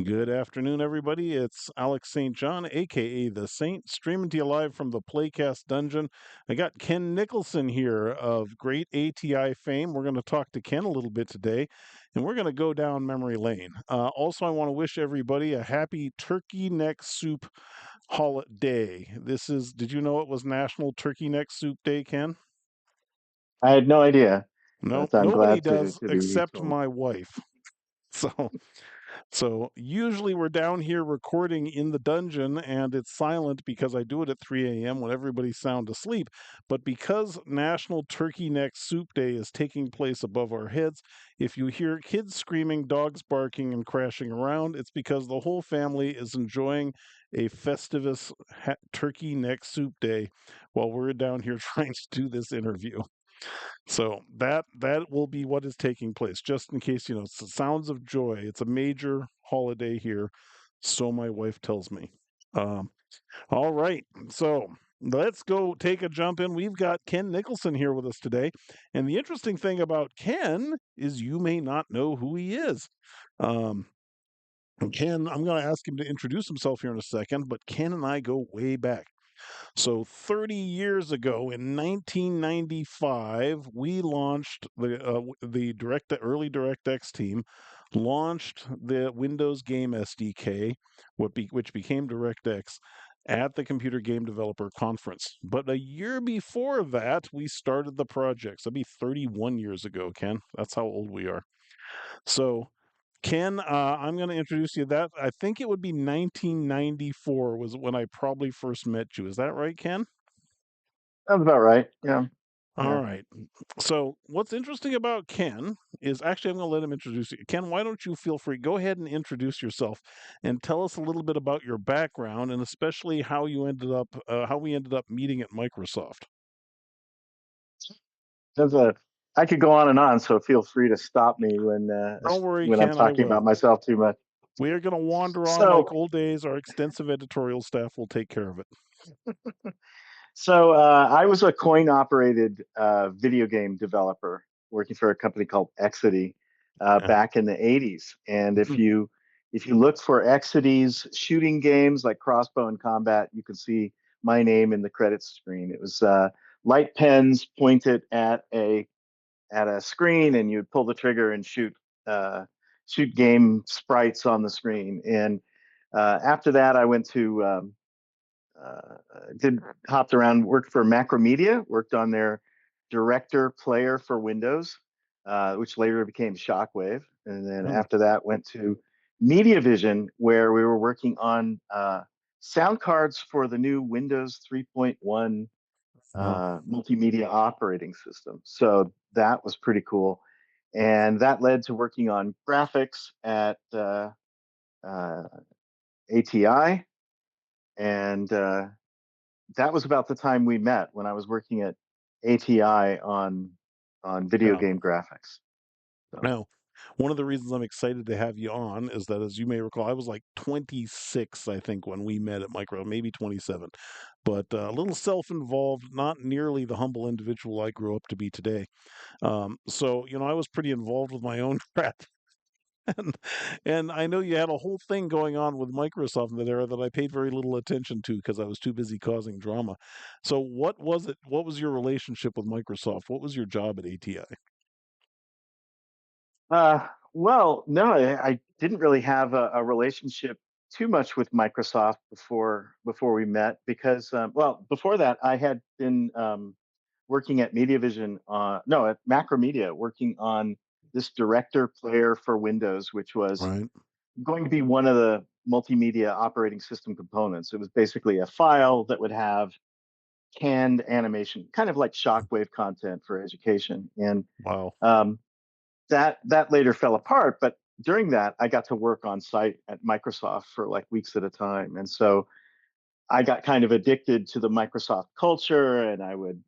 Good afternoon, everybody. It's Alex St. John, aka the Saint, streaming to you live from the Playcast Dungeon. I got Ken Nicholson here of great ATI fame. We're going to talk to Ken a little bit today, and we're going to go down memory lane. Also, I want to wish everybody a happy turkey neck soup holiday. Did you know it was National Turkey Neck Soup Day, Ken? I had no idea, No, but I'm nobody glad to does to be except told. my wife. So usually we're down here recording in the dungeon and it's silent because I do it at 3 a.m. when everybody's sound asleep. But because National Turkey Neck Soup Day is taking place above our heads, if you hear kids screaming, dogs barking, and crashing around, it's because the whole family is enjoying a festivus Turkey Neck Soup Day while we're down here trying to do this interview. So that will be what is taking place, just in case, it's the sounds of joy. It's a major holiday here, so my wife tells me. Um, all right, so let's go take a jump in. We've got Ken Nicholson here with us today, and the interesting thing about Ken is you may not know who he is. Um, Ken, I'm going to ask him to introduce himself here in a second, but Ken and I go way back. So 30 years ago in 1995, we launched the early DirectX team launched the Windows Game SDK, which became DirectX at the Computer Game Developer Conference. But a year before that, we started the project. So that'd be 31 years ago, Ken. That's how old we are. So Ken, I'm going to introduce you. That I think it would be 1994 was when I probably first met you. Is that right, Ken? Sounds about right. Yeah, All yeah. right. So what's interesting about Ken is actually I'm going to let him introduce you. Ken, why don't you feel free? Go ahead and introduce yourself and tell us a little bit about your background and especially how we ended up meeting at Microsoft. Sounds I could go on and on, so feel free to stop me Don't worry, when I'm Ken, I talking about will. myself too much. We are going to wander on like So, old days. Our extensive editorial staff will take care of it. I was a coin-operated video game developer working for a company called Exidy Yeah. back in the '80s. And Mhm. if you look for Exidy's shooting games like Crossbow and Combat, you can see my name in the credits screen. It was light pens pointed at a screen, and you'd pull the trigger and shoot game sprites on the screen. And after that, I went to uh, did hopped around, worked for Macromedia, worked on their director player for Windows, which later became Shockwave. And then Oh, after that, went to MediaVision, where we were working on sound cards for the new Windows 3.1 wow. multimedia operating system. So that was pretty cool. And that led to working on graphics at uh, ATI. And that was about the time we met when I was working at ATI on video Yeah. game graphics. So Now, one of the reasons I'm excited to have you on is that, as you may recall, I was like 26, I think, when we met at Micro, maybe 27, but a little self-involved, not nearly the humble individual I grew up to be today. So, I was pretty involved with my own crap. And, and I know you had a whole thing going on with Microsoft in that era that I paid very little attention to because I was too busy causing drama. So, what was it? What was your relationship with Microsoft? What was your job at ATI? well, no, I didn't really have a relationship too much with Microsoft before we met because well, before that I had been working at MediaVision, no, at Macromedia, working on this director player for Windows, which was Right. going to be one of the multimedia operating system components. It was basically a file that would have canned animation, kind of like Shockwave content for education. And Wow. um, that later fell apart. But during that, I got to work on site at Microsoft for like weeks at a time, and so I got kind of addicted to the Microsoft culture, and I would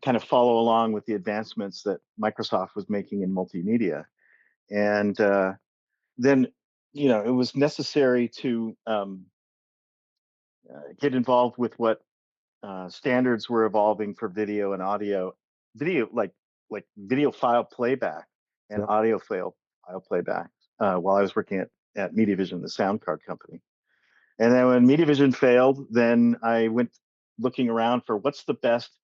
kind of follow along with the advancements that Microsoft was making in multimedia. And then, it was necessary to get involved with what standards were evolving for video and audio, video like video file playback and Yep. audio file playback while I was working at at MediaVision, the sound card company. And then when MediaVision failed, then I went looking around for what's the best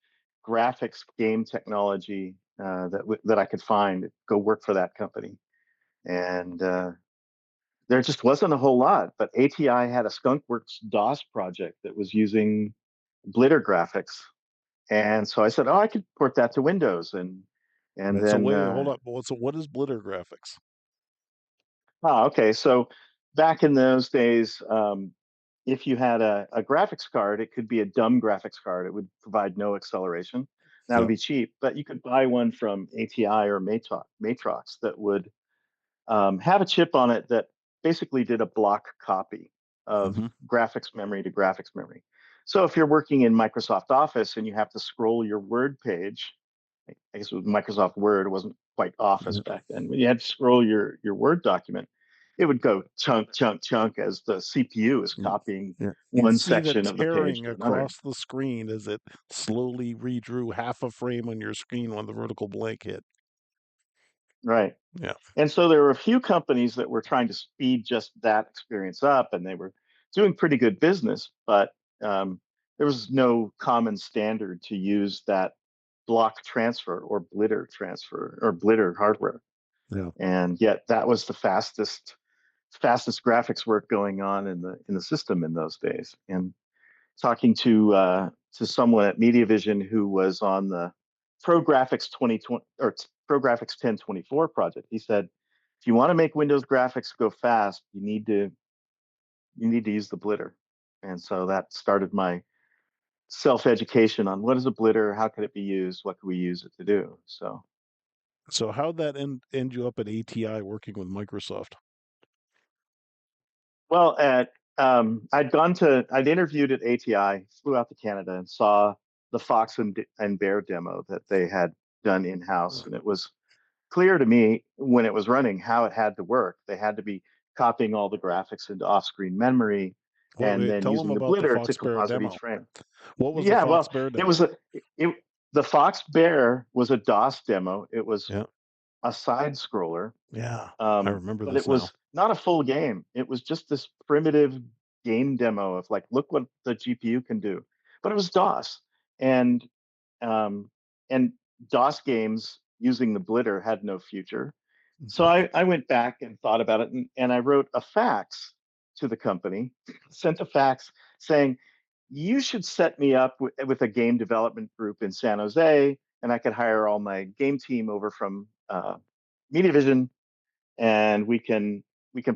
graphics game technology that I could find. Go work for that company, and there just wasn't a whole lot. But ATI had a Skunkworks DOS project that was using Blitter graphics, and so I said, "Oh, I could port that to Windows." And And so then wait, hold up. So what is Blitter graphics? okay. So back in those days, if you had a graphics card, it could be a dumb graphics card. It would provide no acceleration. That would Yeah. be cheap, but you could buy one from ATI or Matrox that would have a chip on it that basically did a block copy of Hmm. graphics memory to graphics memory. So if you're working in Microsoft Office and you have to scroll your Word page, I guess it was Microsoft Word, it wasn't quite Office Yeah. back then. When you had to scroll your Word document, it would go chunk, chunk, chunk as the CPU is Y- copying Yeah. You'd one see that section of the page tearing to another. across the screen as it slowly redrew half a frame on your screen when the vertical blank hit. Right. Yeah. And so there were a few companies that were trying to speed just that experience up, and they were doing pretty good business, but there was no common standard to use that block transfer or blitter transfer or blitter hardware. Yeah. And yet that was the fastest graphics work going on in the system in those days. And talking to someone at MediaVision who was on the ProGraphics 2020 or ProGraphics 1024 project. He said, if you want to make Windows graphics go fast, you need to use the blitter. And so that started my self-education on what is a blitter, how can it be used, what can we use it to do. So So how'd that end you up at ATI working with Microsoft? well, I'd interviewed at ATI, flew out to Canada and saw the Fox and Bear demo that they had done in house, and it was clear to me when it was running how it had to work. They had to be copying all the graphics into off-screen memory Wait, and wait, then tell them using the about the blitter to Fox Bear composite demo. each frame. What was the Yeah, Fox well, Bear it demo? was the Fox Bear was a DOS demo. It was Yeah. a side scroller, Yeah. I remember but it this now. was not a full game. It was just this primitive game demo of like, look what the GPU can do. But it was DOS, and um, and DOS games using the blitter had no future. So I went back and thought about it, and I wrote a fax to the company, sent a fax saying, you should set me up with a game development group in San Jose, and I could hire all my game team over from MediaVision, and we can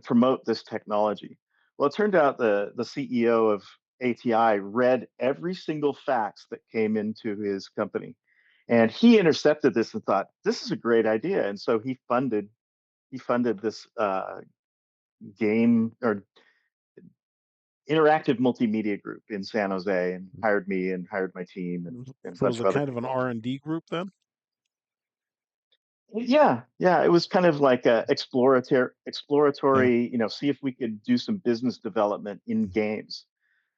promote this technology. Well, it turned out the CEO of ATI read every single fax that came into his company, and he intercepted this and thought this is a great idea, and so he funded this game or interactive multimedia group in San Jose and hired me and hired my team and a So it was bunch a of other kind of an people. R&D group then? Yeah, yeah, it was kind of like a Yeah. exploratory, see if we could do some business development in games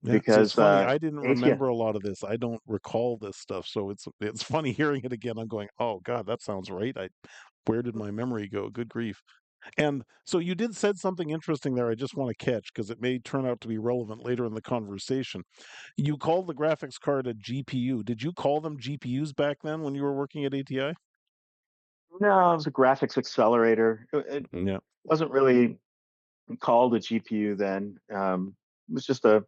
Yeah. See, it's because funny. I didn't ATI. remember a lot of this. I don't recall this stuff. So it's funny hearing it again. I'm going, oh God, that sounds right. Where did my memory go? Good grief. And so you did said something interesting there. I just want to catch because it may turn out to be relevant later in the conversation. You called the graphics card a GPU. Did you call them GPUs back then when you were working at ATI? No, it was a graphics accelerator. It Yeah. wasn't really called a GPU then. It was just a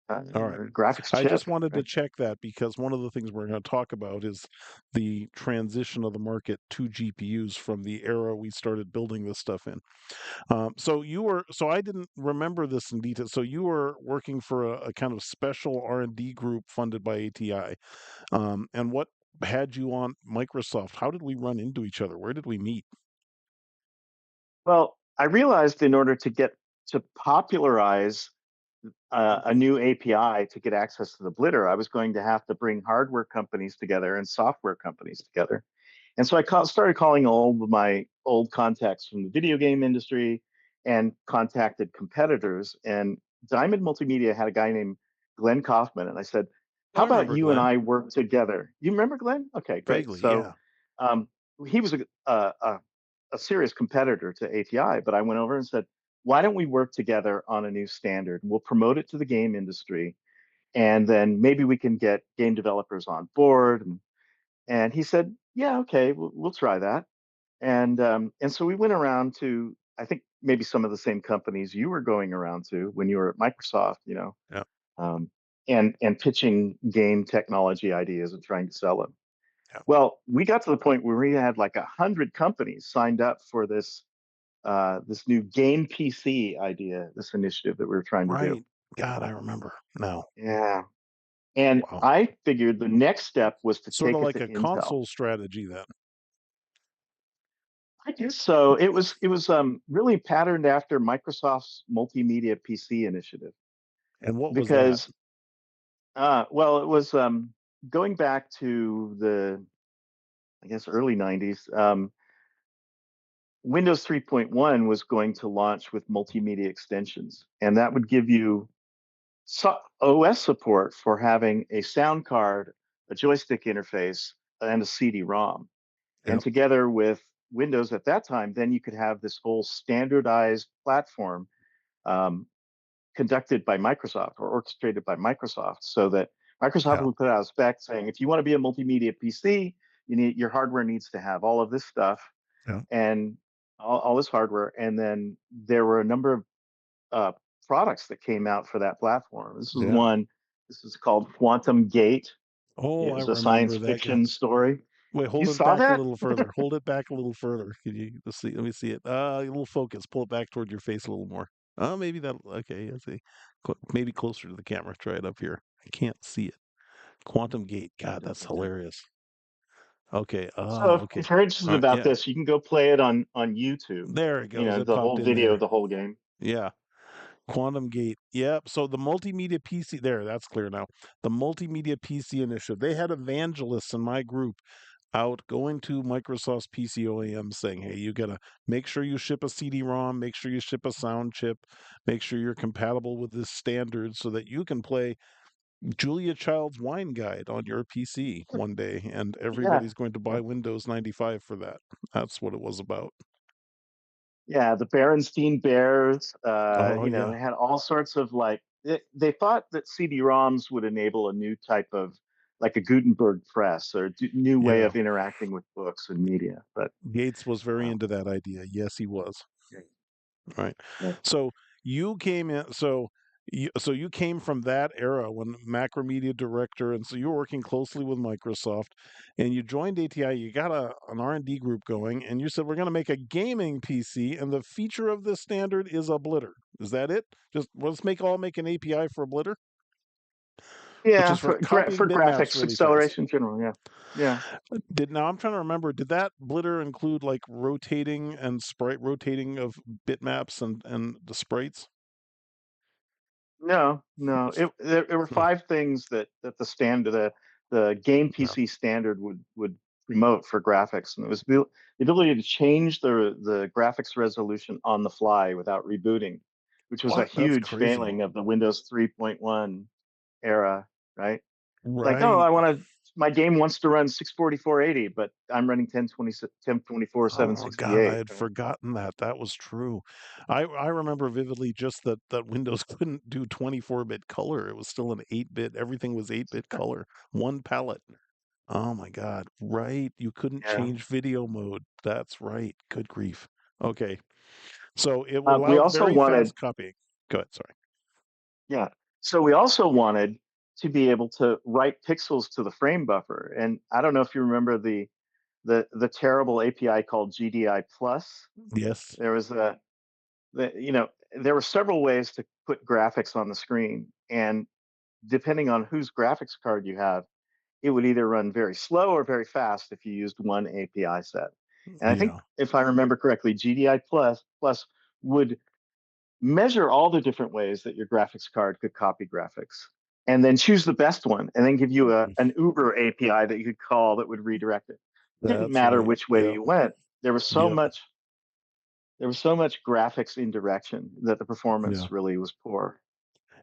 All right. graphics I chip, just wanted to right? check that because one of the things we're going to talk about is the transition of the market to GPUs from the era we started building this stuff in. So I didn't remember this in detail. So you were working for a kind of special R&D group funded by ATI. And what had you on Microsoft? How did we run into each other? Where did we meet? Well, I realized in order to get to popularize a new API to get access to the blitter, I was going to have to bring hardware companies together and software companies together. And so started calling all of my old contacts from the video game industry and contacted competitors. And Diamond Multimedia had a guy named Glenn Kaufman. And I said, Oh, how I about remember you and Glenn. I work together? You remember Glenn? Okay, great. Vaguely, So yeah. um, he was a serious competitor to ATI, but I went over and said, why don't we work together on a new standard? We'll promote it to the game industry, and then maybe we can get game developers on board. And he said, yeah, okay, we'll try that. And so we went around to, I think, maybe some of the same companies you were going around to when you were at Microsoft, Yeah. um, and pitching game technology ideas and trying to sell them. Yeah. Well, we got to the point where we had like 100 companies signed up for this new game PC idea, this initiative that we were trying to do. Right. God, I remember now. Yeah. And Wow. I figured the next step was to Sort take of it like to a Intel. console strategy then. I guess so. It was really patterned after Microsoft's multimedia PC initiative And what was that? because well, it was going back to the, I guess, early 90s. Windows 3.1 was going to launch with multimedia extensions, and that would give you OS support for having a sound card, a joystick interface, and a CD-ROM. Yeah. And together with Windows at that time, then you could have this whole standardized platform um, conducted by Microsoft or orchestrated by Microsoft, so that Microsoft Yeah. would put out a spec saying, if you want to be a multimedia PC, your hardware needs to have all of this stuff Yeah. and all this hardware. And then there were a number of uh, products that came out for that platform. This was Yeah. one. This is called Quantum Gate. Oh, It I was a science remember that game. fiction story. Wait, You hold it saw back a that? little further. Hold it back a little further. Can you let's see? Let me see it. A little focus. Pull it back toward your face a little more. Oh, maybe that. Okay, I see. Maybe closer to the camera. Try it up here. I can't see it. Quantum Gate. God, that's hilarious. Okay. So Oh, okay. if you're interested All right. about Yeah. this, you can go play it on YouTube. There it goes. It The popped whole in video of there. the whole game. Yeah. Quantum Gate. Yep. So the multimedia PC, there, that's clear now. The multimedia PC initiative, they had evangelists in my group out going to Microsoft's PC OEM saying, hey, you got to make sure you ship a CD-ROM, make sure you ship a sound chip, make sure you're compatible with this standard so that you can play Julia Child's Wine Guide on your PC one day, and Yeah. everybody's going to buy Yeah. Windows 95 for that. That's what it was about. Yeah, the Berenstein Bears, Oh, yeah. they had all sorts of like they thought that CD-ROMs would enable a new type of like a Gutenberg press or new way Yeah. of interacting with books and media. But Gates was very um, into that idea. Yes, he was. yeah, Right. yeah, So you came in. So you came from that era when Macromedia director, and so you were working closely with Microsoft, and you joined ATI. You got an R&D group going, and you said we're going to make a gaming PC, and the feature of this standard is a blitter. Is that it? Just make an API for a blitter, which yeah, is for copying for bitmaps graphics really fast. acceleration in general. Yeah, yeah. Did now I'm trying to remember, did that blitter include like rotating and sprite rotating of bitmaps and the sprites? No, no. There were five things that the game No. PC standard would promote for graphics, and it was the ability to change the graphics resolution on the fly without rebooting, which was a What? That's huge crazy. failing of the Windows 3.1 era, right? Like, oh, Right. my game wants to run 64480, but I'm running 1024 Oh God, I 768. had forgotten that. That was true. I remember vividly just that Windows couldn't do 24-bit color. It was still an 8-bit. Everything was 8-bit color. One palette. Oh my God. Right. You couldn't Yeah. change video mode. That's right. Good grief. Okay. So it We allowed also very wanted fast copying. Go ahead. Sorry. Yeah. So we also wanted to be able to write pixels to the frame buffer. And I don't know if you remember the terrible API called GDI plus. Yes. There was there were several ways to put graphics on the screen. And depending on whose graphics card you have, it would either run very slow or very fast if you used one API set. And I think Yeah. if I remember correctly, GDI plus would measure all the different ways that your graphics card could copy graphics and then choose the best one and then give you an Uber API that you could call that would redirect it. It didn't That's matter right. which way Yep. you went. There was so Yep. much there was so much graphics indirection that the Yeah. performance really was poor.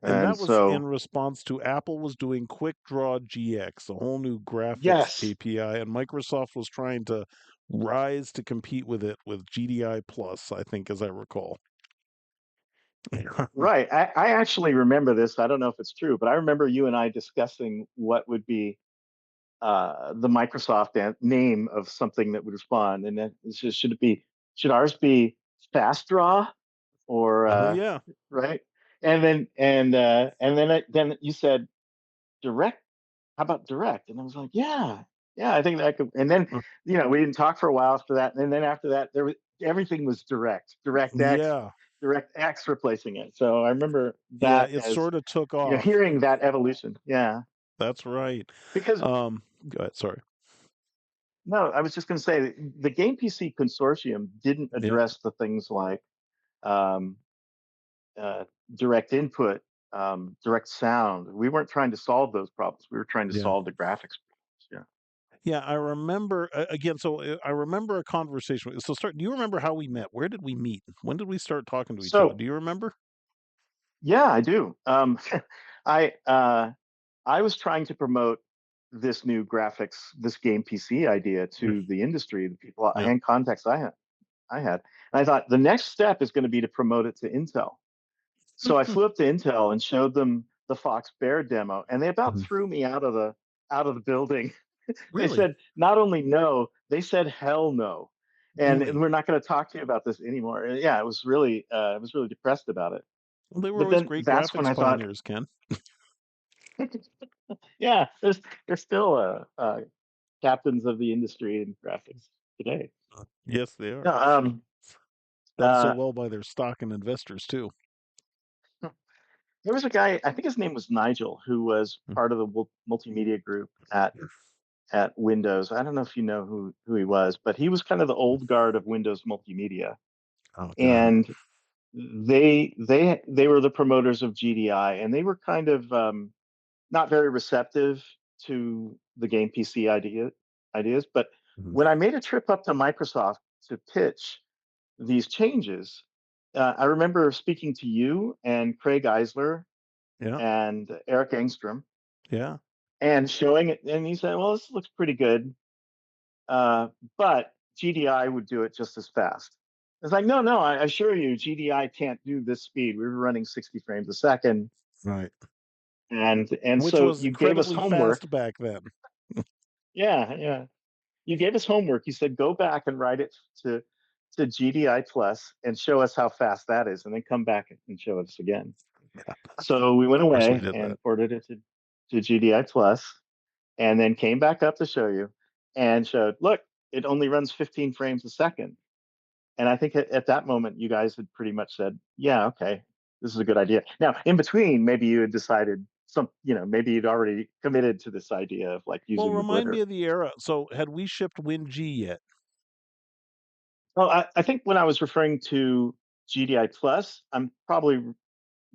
And And that was in so response to Apple was doing Quick Draw GX, a whole new graphics yes, API, and Microsoft was trying to rise to compete with it with GDI plus, I think, as I recall. Right. I actually remember this. I don't know if it's true, but I remember you and I discussing what would be the Microsoft name of something that would respond, and then should it be should ours be Fast Draw or Oh yeah, right? And then then you said Direct. How about Direct? And I was like, yeah, yeah, I think that could. And then we didn't talk for a while after that, and then after that, there was everything was DirectX, yeah, DirectX replacing it. So I remember yeah. that It as sort of took off. hearing that evolution. Yeah, That's right. because Go ahead. Sorry. no, I was just going to say the Game PC consortium didn't Yeah, address the things like um, uh, direct input, direct sound. We weren't trying to solve those problems. We were trying to yeah. solve the graphics problems. Yeah, I remember again. So I remember a conversation. So start. Do you remember how we met? Where did we meet? When did we start talking to each other? So Do you remember? yeah, I do. I I was trying to promote this new graphics, this game PC idea Mm, to the industry, the people yeah. and contacts I had. And I thought the next step is going to be to promote it to Intel. So I flew up to Intel and showed them the Fox Bear demo, and they about Mhm. threw me out of the building. They Really, said not only no, they said hell no, and really. we're not going to talk to you about this anymore. And yeah, it was really I was really depressed about it. Well, they were But always then great that's when graphics I thought, pioneers, Ken. yeah, there's still captains of the industry in graphics today. Yes, they are. No, Done so uh, well by their stock and investors too. there was a guy, I think his name was Nigel, who was Mm. part of the multimedia group at Windows. I don't know if you know who he was, but he was kind of the old guard of Windows multimedia, Oh, got it. and they were the promoters of GDI, and they were kind of not very receptive to the game PC ideas. But Mhm. when I made a trip up to Microsoft to pitch these changes, I remember speaking to you and Craig Eisler Yeah, and Eric Engstrom yeah. and showing it. And he said, well, this looks pretty good. Uh, but GDI would do it just as fast. It's like, no, no, I assure you, GDI can't do this speed. We were running 60 frames a second. Right. And Which so was you gave us incredibly homework. fast back then. Yeah, yeah. You gave us homework. You said go back and write it to GDI plus and show us how fast that is, and then come back and show us again. Yeah, of So we went course we away did that. and ported it to GDI plus, and then came back up to show you and showed, look, it only runs 15 frames a second. And I think at that moment, you guys had pretty much said, yeah, okay, this is a good idea. Now, in between, maybe you had decided maybe you'd already committed to this idea of like Well, using the remind blitter. me of the era. So had we shipped WinG yet? Well, I think when I was referring to GDI Plus, I'm probably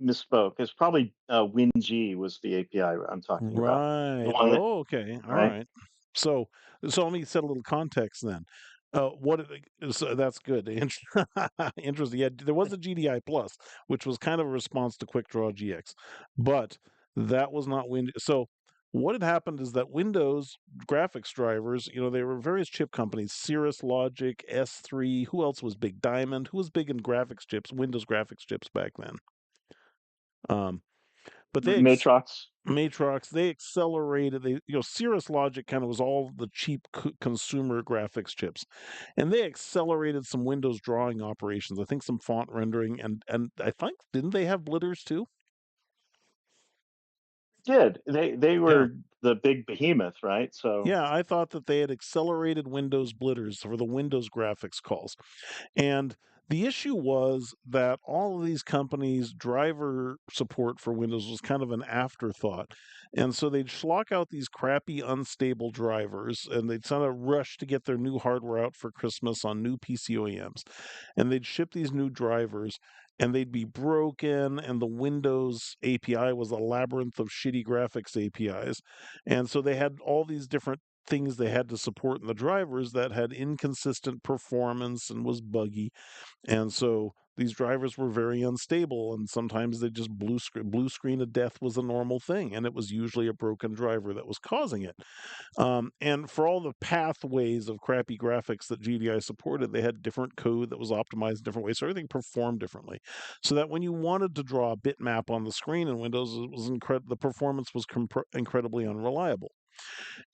misspoke. It's probably WinG was the API I'm talking about. The Right. one that, Oh, okay. All right? right. So, so let me set a little context then. That's good. Interesting. Yeah, there was a GDI Plus, which was kind of a response to QuickDraw GX, but that was not Win. So, what had happened is that Windows graphics drivers, there were various chip companies, Cirrus Logic, S3. Who else was big? Diamond. Who was big in graphics chips? Windows graphics chips back then. Um, but Matrox Matrox, they accelerated. Cirrus Logic kind of was all the cheap consumer graphics chips, and they accelerated some Windows drawing operations. I think some font rendering, and I think didn't they have blitters too? did. They Yeah, were the big behemoth, right? So yeah. I thought that they had accelerated Windows blitters for the Windows graphics calls. And the issue was that all of these companies' driver support for Windows was kind of an afterthought. And so they'd schlock out these crappy, unstable drivers, and they'd sort of rush to get their new hardware out for Christmas on new PC OEMs. And they'd ship these new drivers, and they'd be broken, and the Windows API was a labyrinth of shitty graphics APIs. And so they had all these different things they had to support in the drivers that had inconsistent performance and was buggy. And so these drivers were very unstable, and sometimes they just blue screen of death was a normal thing, and it was usually a broken driver that was causing it. And for all the pathways of crappy graphics that GDI supported, they had different code that was optimized in different ways, so everything performed differently. So that when you wanted to draw a bitmap on the screen in Windows, it was the performance was incredibly unreliable.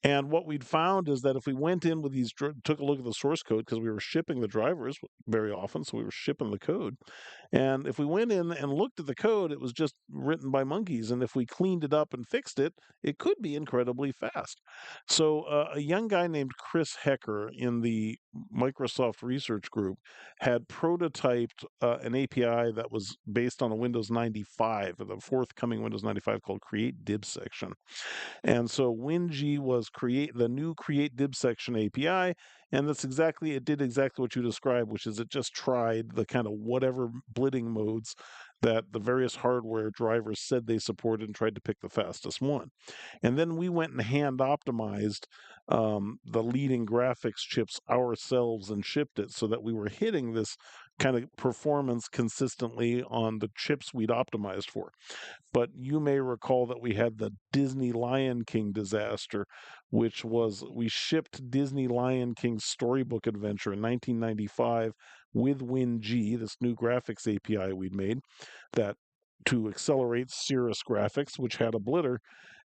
And what we'd found is that if we went in with took a look at the source code, because we were shipping the drivers very often, so we were shipping the code. And if we went in and looked at the code, it was just written by monkeys. And if we cleaned it up and fixed it, it could be incredibly fast. So a young guy named Chris Hecker in the Microsoft research group had prototyped an API that was based on a Windows 95, the forthcoming Windows 95 called Create Div Section. And so WinG was the new create div section API, and it did exactly what you described, which is it just tried the kind of whatever blitting modes that the various hardware drivers said they supported and tried to pick the fastest one. And then we went and hand optimized the leading graphics chips ourselves and shipped it so that we were hitting this kind of performance consistently on the chips we'd optimized for. But you may recall that we had the Disney Lion King disaster, which was we shipped Disney Lion King's storybook adventure in 1995 with WinG, this new graphics API we'd made, that to accelerate Cirrus graphics, which had a blitter,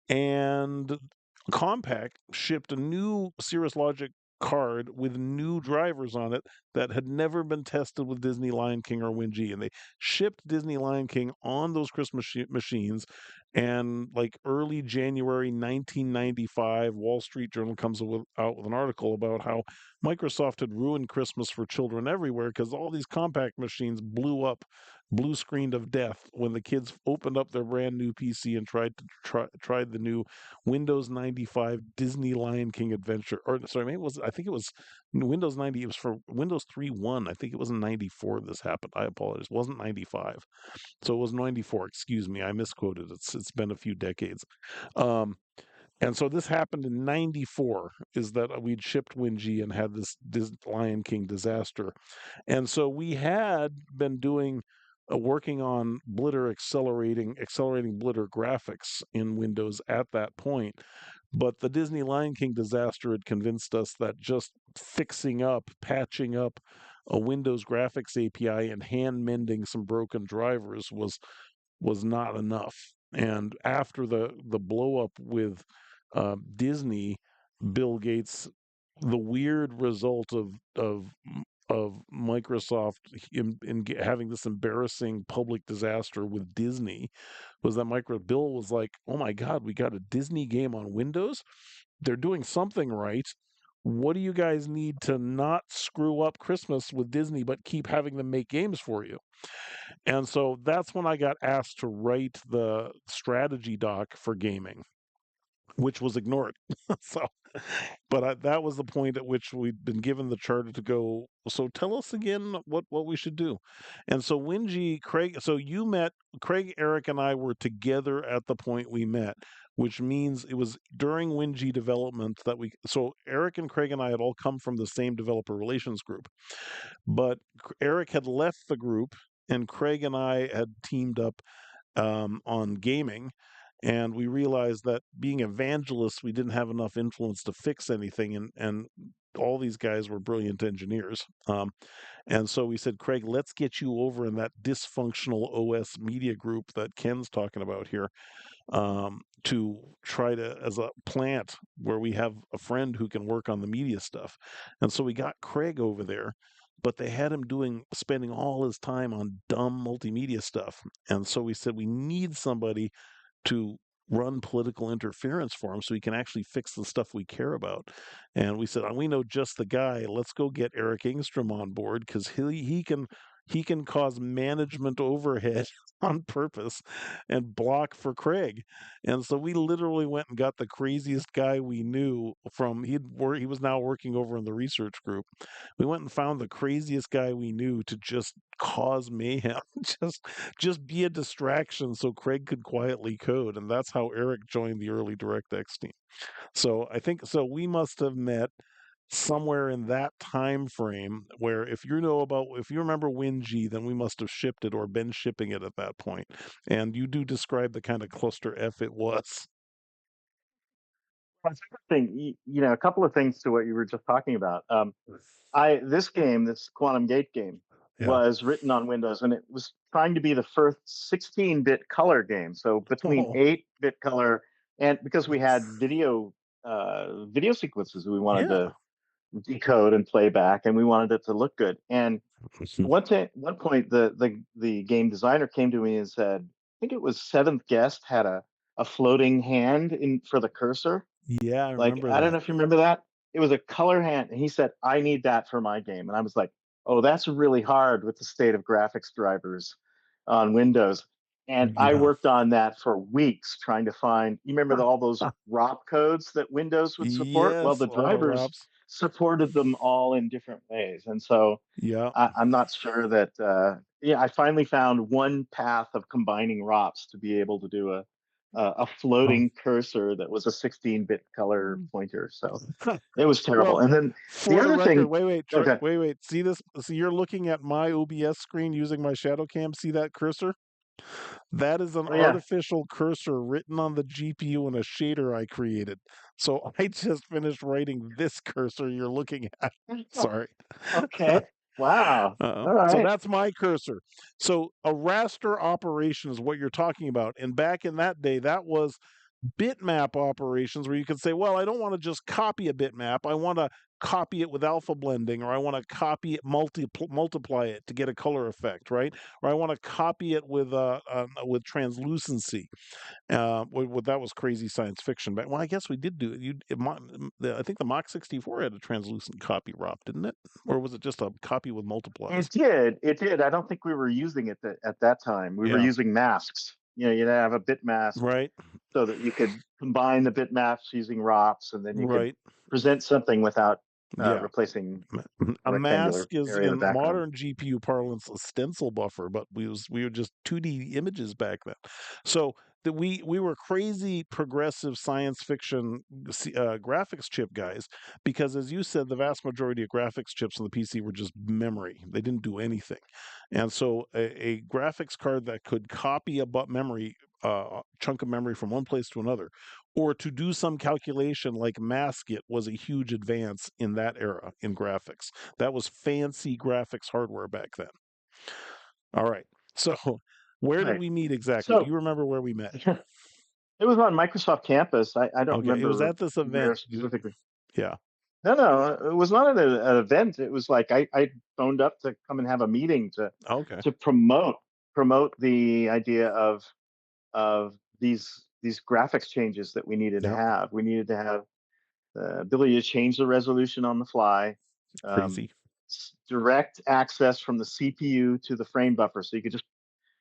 and Compaq shipped a new Cirrus Logic card with new drivers on it that had never been tested with Disney Lion King or WinG. And they shipped Disney Lion King on those Christmas machines. And like early January 1995, Wall Street Journal comes out with an article about how Microsoft had ruined Christmas for children everywhere because all these Compaq machines blew up, blue screened of death when the kids opened up their brand new PC and tried the new Windows 95 Disney Lion King Adventure. Or sorry, maybe I think it was Windows 90. It was for Windows 3.1. I think it was in 94 this happened. I apologize. It wasn't 95. So it was 94. Excuse me. I misquoted. It's been a few decades. Um, and so this happened in 94 is that we'd shipped WinG and had this Lion King disaster. And so we had been working on accelerating blitter graphics in Windows at that point. But the Disney Lion King disaster had convinced us that just patching up a Windows graphics API and hand mending some broken drivers was not enough. And after the blow up with Disney, Bill Gates, the weird result of Microsoft having this embarrassing public disaster with Disney was that Bill was like, "Oh my God, we got a Disney game on Windows. They're doing something right. What do you guys need to not screw up Christmas with Disney, but keep having them make games for you?" And so that's when I got asked to write the strategy doc for gaming, which was ignored. So, but that was the point at which we'd been given the charter to go. So tell us again what we should do. And so Wingy, Craig. So you met Craig, Eric, and I were together at the point we met, which means it was during Wingy development that we. So Eric and Craig and I had all come from the same developer relations group, but Eric had left the group, and Craig and I had teamed up on gaming. And we realized that being evangelists, we didn't have enough influence to fix anything. And all these guys were brilliant engineers. And so we said, Craig, let's get you over in that dysfunctional OS media group that Ken's talking about here, to try to, as a plant where we have a friend who can work on the media stuff. And so we got Craig over there, but they had him spending all his time on dumb multimedia stuff. And so we said, we need somebody to run political interference for him so he can actually fix the stuff we care about. And we said, we know just the guy. Let's go get Eric Engstrom on board because he can cause management overhead on purpose and block for Craig. And so we literally went and got the craziest guy we knew he was now working over in the research group. We went and found the craziest guy we knew to just cause mayhem, just be a distraction so Craig could quietly code. And that's how Eric joined the early DirectX team. So I think so we must have met somewhere in that time frame where if you remember WinG, then we must have shipped it or been shipping it at that point. And you do describe the kind of cluster F it was. Well, it's interesting. A couple of things to what you were just talking about. I this game, this Quantum Gate game, Yeah. was written on Windows, and it was trying to be the first 16-bit color game. So between Oh, 8-bit color and because we had video sequences we wanted yeah. to decode and play back, and we wanted it to look good. And one point, the game designer came to me and said, I think it was Seventh Guest had a floating hand in for the cursor. Yeah, I Like, remember I don't that. know if you remember that. It was a color hand, and he said, I need that for my game. And I was like, oh, that's really hard with the state of graphics drivers on Windows. And I Yeah. worked on that for weeks trying to find, you remember all those ROP codes that Windows would support? Well, Yes, the auto drivers ROPS. supported them all in different ways. And so Yeah. I'm not sure that, yeah, I finally found one path of combining ROPs to be able to do a Oh. floating cursor that was a 16-bit color pointer. So it was terrible. Well, And then the for the other record, thing, wait, wait, okay, wait, wait. See this? See, you're looking at my OBS screen using my shadow cam. See that cursor? That is an oh yeah, artificial cursor written on the GPU in a shader I created. So I just finished writing this cursor you're looking at. Sorry. okay, wow, all So right. that's my cursor. So a raster operation is what you're talking about. And back in that day, that was bitmap operations where you could say, well, I don't want to just copy a bitmap. I want to copy it with alpha blending, or I want to copy it, multiply it to get a color effect, right? Or I want to copy it with translucency. That was crazy science fiction. But well, I guess we did do it. I think the Mach 64 had a translucent copy ROP, didn't it? Or was it just a copy with multiplies? It did. I don't think we were using it at that time. We were Yeah. using masks. You'd have a bit mask Right. so that you could combine the bitmaps using ROPs, and then you could Right. present something without Yeah. replacing A a rectangular mask is area of the in background. modern GPU parlance a stencil buffer, but we were just 2D images back then. So that we were crazy progressive science fiction graphics chip guys because, as you said, the vast majority of graphics chips on the PC were just memory. They didn't do anything, and so a graphics card that could copy a memory chunk of memory from one place to another, or to do some calculation like mask it, was a huge advance in that era in graphics. That was fancy graphics hardware back then. All right. So, where did Right. we meet exactly? Do So you remember where we met? it was on Microsoft campus. I don't Okay, it was remember at this where event. specifically. Yeah. No, no, it was not an event. It was like I phoned up to come and have a meeting Okay. to promote the idea of these graphics changes that we needed to Yeah. have. We needed to have the ability to change the resolution on the fly, um, Crazy. direct access from the CPU to the frame buffer, so you could just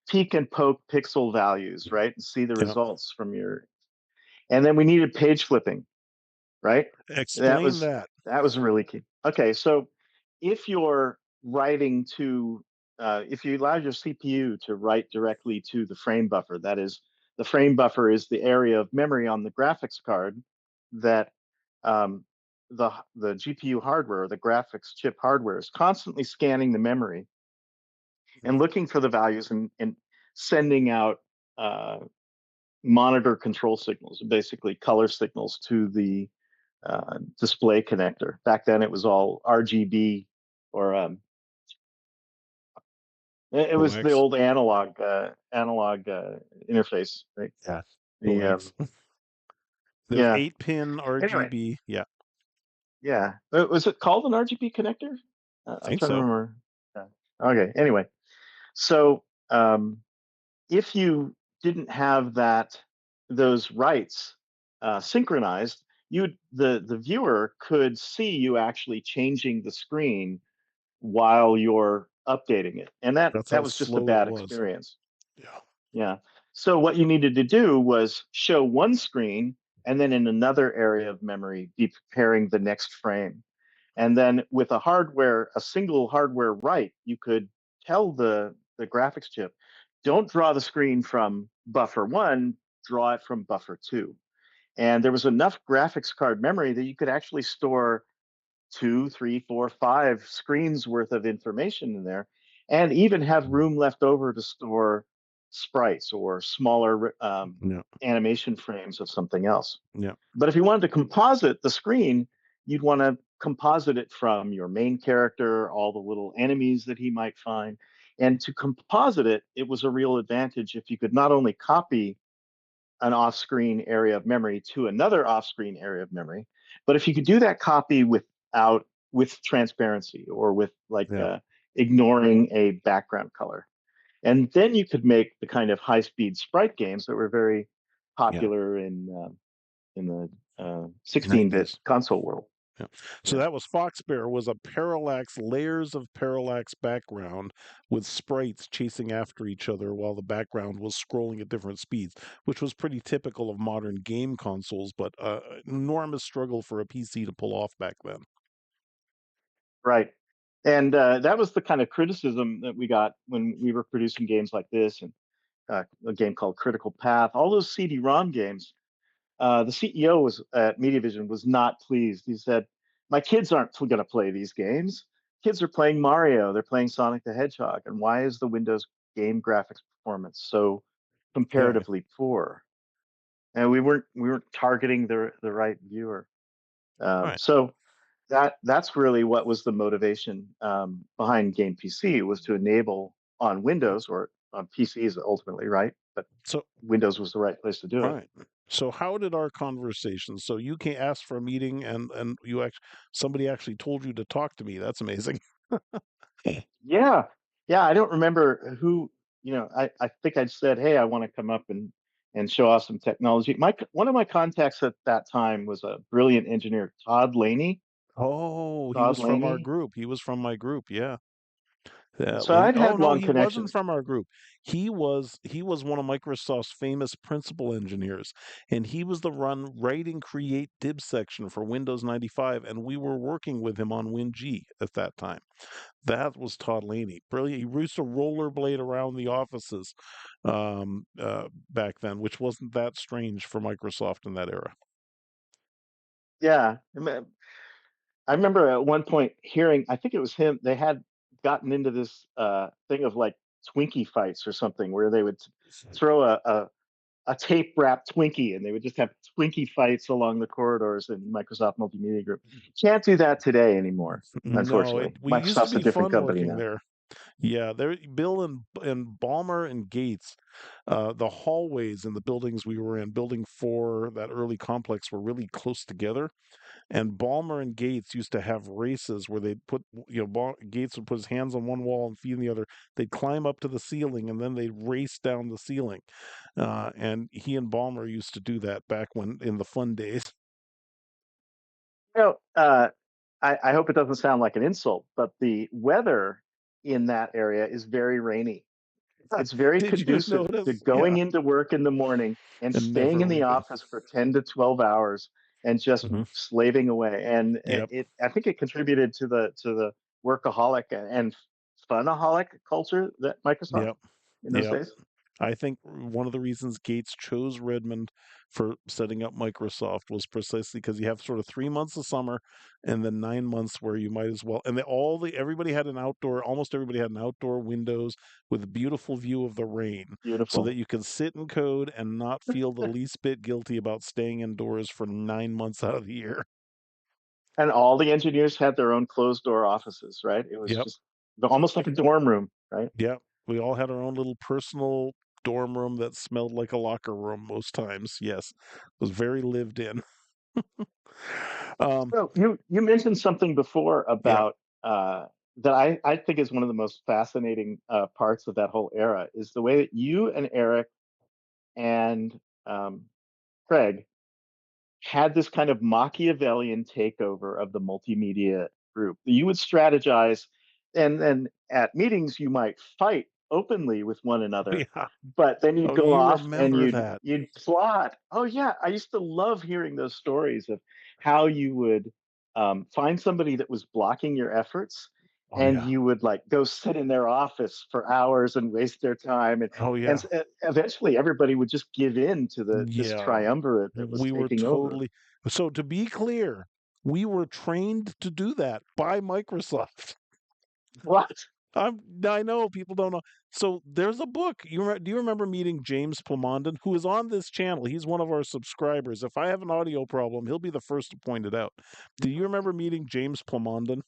peek and poke pixel values, right, and see the Yeah. results from your. And then we needed page flipping, right? That Explain was that. that was really key. Okay, so if you're writing to, if you allow your CPU to write directly to the frame buffer, that is, the frame buffer is the area of memory on the graphics card that um, the GPU hardware, the graphics chip hardware, is constantly scanning the memory and looking for the values and sending out uh, monitor control signals, basically color signals to the display connector. Back then, it was all RGB, or it was the Coax. old analog interface, right? Yeah. The Coax. There's Yeah. 8-pin Anyway, RGB. Yeah. yeah. Was it called an RGB connector? I I'm think trying to so. remember. Okay. Anyway, so if you didn't have those writes synchronized, the viewer could see you actually changing the screen while you're updating it, and that That's that how was just a slow it bad was. experience. Yeah. Yeah. So what you needed to do was show one screen, and then in another area of memory be preparing the next frame. And then with a single hardware write, you could tell the graphics chip, don't draw the screen from buffer one, draw it from buffer two. And there was enough graphics card memory that you could actually store two, three, four, five screens worth of information in there, and even have Mhm. room left over to store sprites or smaller Yeah, animation frames of something else. yeah, But if you wanted to composite the screen, you'd want to composite it from your main character, all the little enemies that he might find. And to composite it, it was a real advantage if you could not only copy an off-screen area of memory to another off-screen area of memory, but if you could do that copy with transparency or with like yeah, ignoring a background color, and then you could make the kind of high-speed sprite games that were very yeah. popular in the 16-bit 90s. console world. Yeah. So Yeah. that was Foxbear was a parallax, layers of parallax background with sprites chasing after each other while the background was scrolling at different speeds, which was pretty typical of modern game consoles, but enormous struggle for a PC to pull off back then. Right. And that was the kind of criticism that we got when we were producing games like this, and a game called Critical Path, all those CD-ROM games. The CEO was at MediaVision was not pleased. He said, "My kids aren't going to play these games. Kids are playing Mario. They're playing Sonic the Hedgehog. And why is the Windows game graphics performance so Yeah. comparatively poor?" And we weren't targeting the right viewer. Right. So that's really what was the motivation behind Game PC, was to enable on Windows or on PCs ultimately, right? But So Windows was the right place to do it. right. So how did our conversation? So you can ask for a meeting and you actually somebody actually told you to talk to me. That's amazing. Yeah. Yeah. I don't remember who, I think I'd said, "Hey, I want to come up and show off some technology." One of my contacts at that time was a brilliant engineer, Todd Laney. Oh, he Todd was from our Laney. group. He was from my group. Yeah. Yeah, So Laney. I'd Oh had no, long he wasn't connections. from our group. He was one of Microsoft's famous principal engineers, and he was the run write and create dib section for Windows 95, and we were working with him on WinG at that time. That was Todd Laney. Brilliant. He used to rollerblade around the offices back then, which wasn't that strange for Microsoft in that era. Yeah. I remember at one point hearing, I think it was him, they had gotten into this thing of like Twinkie fights or something where they would throw a tape wrapped Twinkie and they would just have Twinkie fights along the corridors in Microsoft Multimedia Group. Can't do that today anymore, No, unfortunately. we used to Microsoft's a be different fun company working now. there. Yeah, there Bill and Ballmer and Gates, the hallways in the buildings we were in, building 4, that early complex were really close together. And Ballmer and Gates used to have races where they'd put, Gates would put his hands on one wall and feet on the other. They'd climb up to the ceiling and then they'd race down the ceiling. And he and Ballmer used to do that back when in the fun days. You know, I hope it doesn't sound like an insult, but the weather in that area is very rainy. It's very Did you conducive to notice? going Yeah, into work in the morning and and staying never in the leaving. office for 10 to 12 hours and just Hmm. slaving away. And Yep. I think it contributed to the workaholic and funaholic culture that Microsoft Yep. in those Yep. days. I think one of the reasons Gates chose Redmond for setting up Microsoft was precisely because you have sort of 3 months of summer and then 9 months where you might as well. And everybody had an outdoor, almost everybody had an outdoor windows with a beautiful view of the rain, so that Beautiful. you could sit and code and not feel the least bit guilty about staying indoors for 9 months out of the year. And all the engineers had their own closed door offices, right? It was Yep. just almost like a dorm room, right? Yep. We all had our own little personal dorm room that smelled like a locker room most times. Yes. It was very lived in. Um, So you mentioned something before yeah. about that I think is one of the most fascinating parts of that whole era is the way that you and Eric and Craig had this kind of Machiavellian takeover of the multimedia group. You would strategize, and then at meetings you might fight openly with one another, Yeah. but then you'd Oh, go you off and remember you'd that. you'd plot. Oh yeah, I used to love hearing those stories of how you would find somebody that was blocking your efforts. Oh, And yeah. you would like go sit in their office for hours and waste their time, and Oh, yeah. eventually everybody would just give in to this Yeah. triumvirate that was We were taking over. totally so to be clear, We were trained to do that by Microsoft. What? I know people don't know. So there's a book. Do you remember meeting James Plamondon, who is on this channel? He's one of our subscribers. If I have an audio problem, he'll be the first to point it out. Do you remember meeting James Plamondon?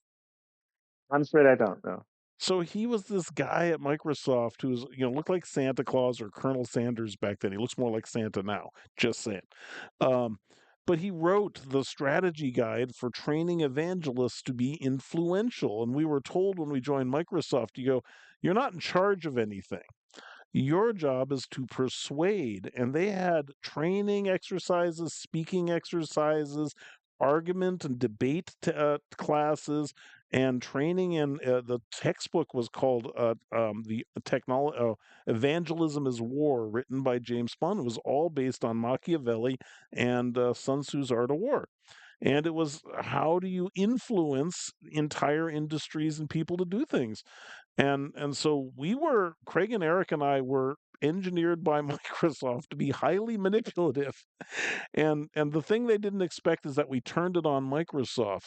I'm afraid I don't know. So he was this guy at Microsoft who's, looked like Santa Claus or Colonel Sanders back then. He looks more like Santa now, just saying. Um, but he wrote the strategy guide for training evangelists to be influential. And we were told when we joined Microsoft, you're not in charge of anything. Your job is to persuade. And they had training exercises, speaking exercises, argument and debate classes, and training. And the textbook was called the technology Evangelism is War, written by James Bond. It was all based on Machiavelli and Sun Tzu's Art of War. And it was, how do you influence entire industries and people to do things? And so Craig and Eric and I were engineered by Microsoft to be highly manipulative. And the thing they didn't expect is that we turned it on Microsoft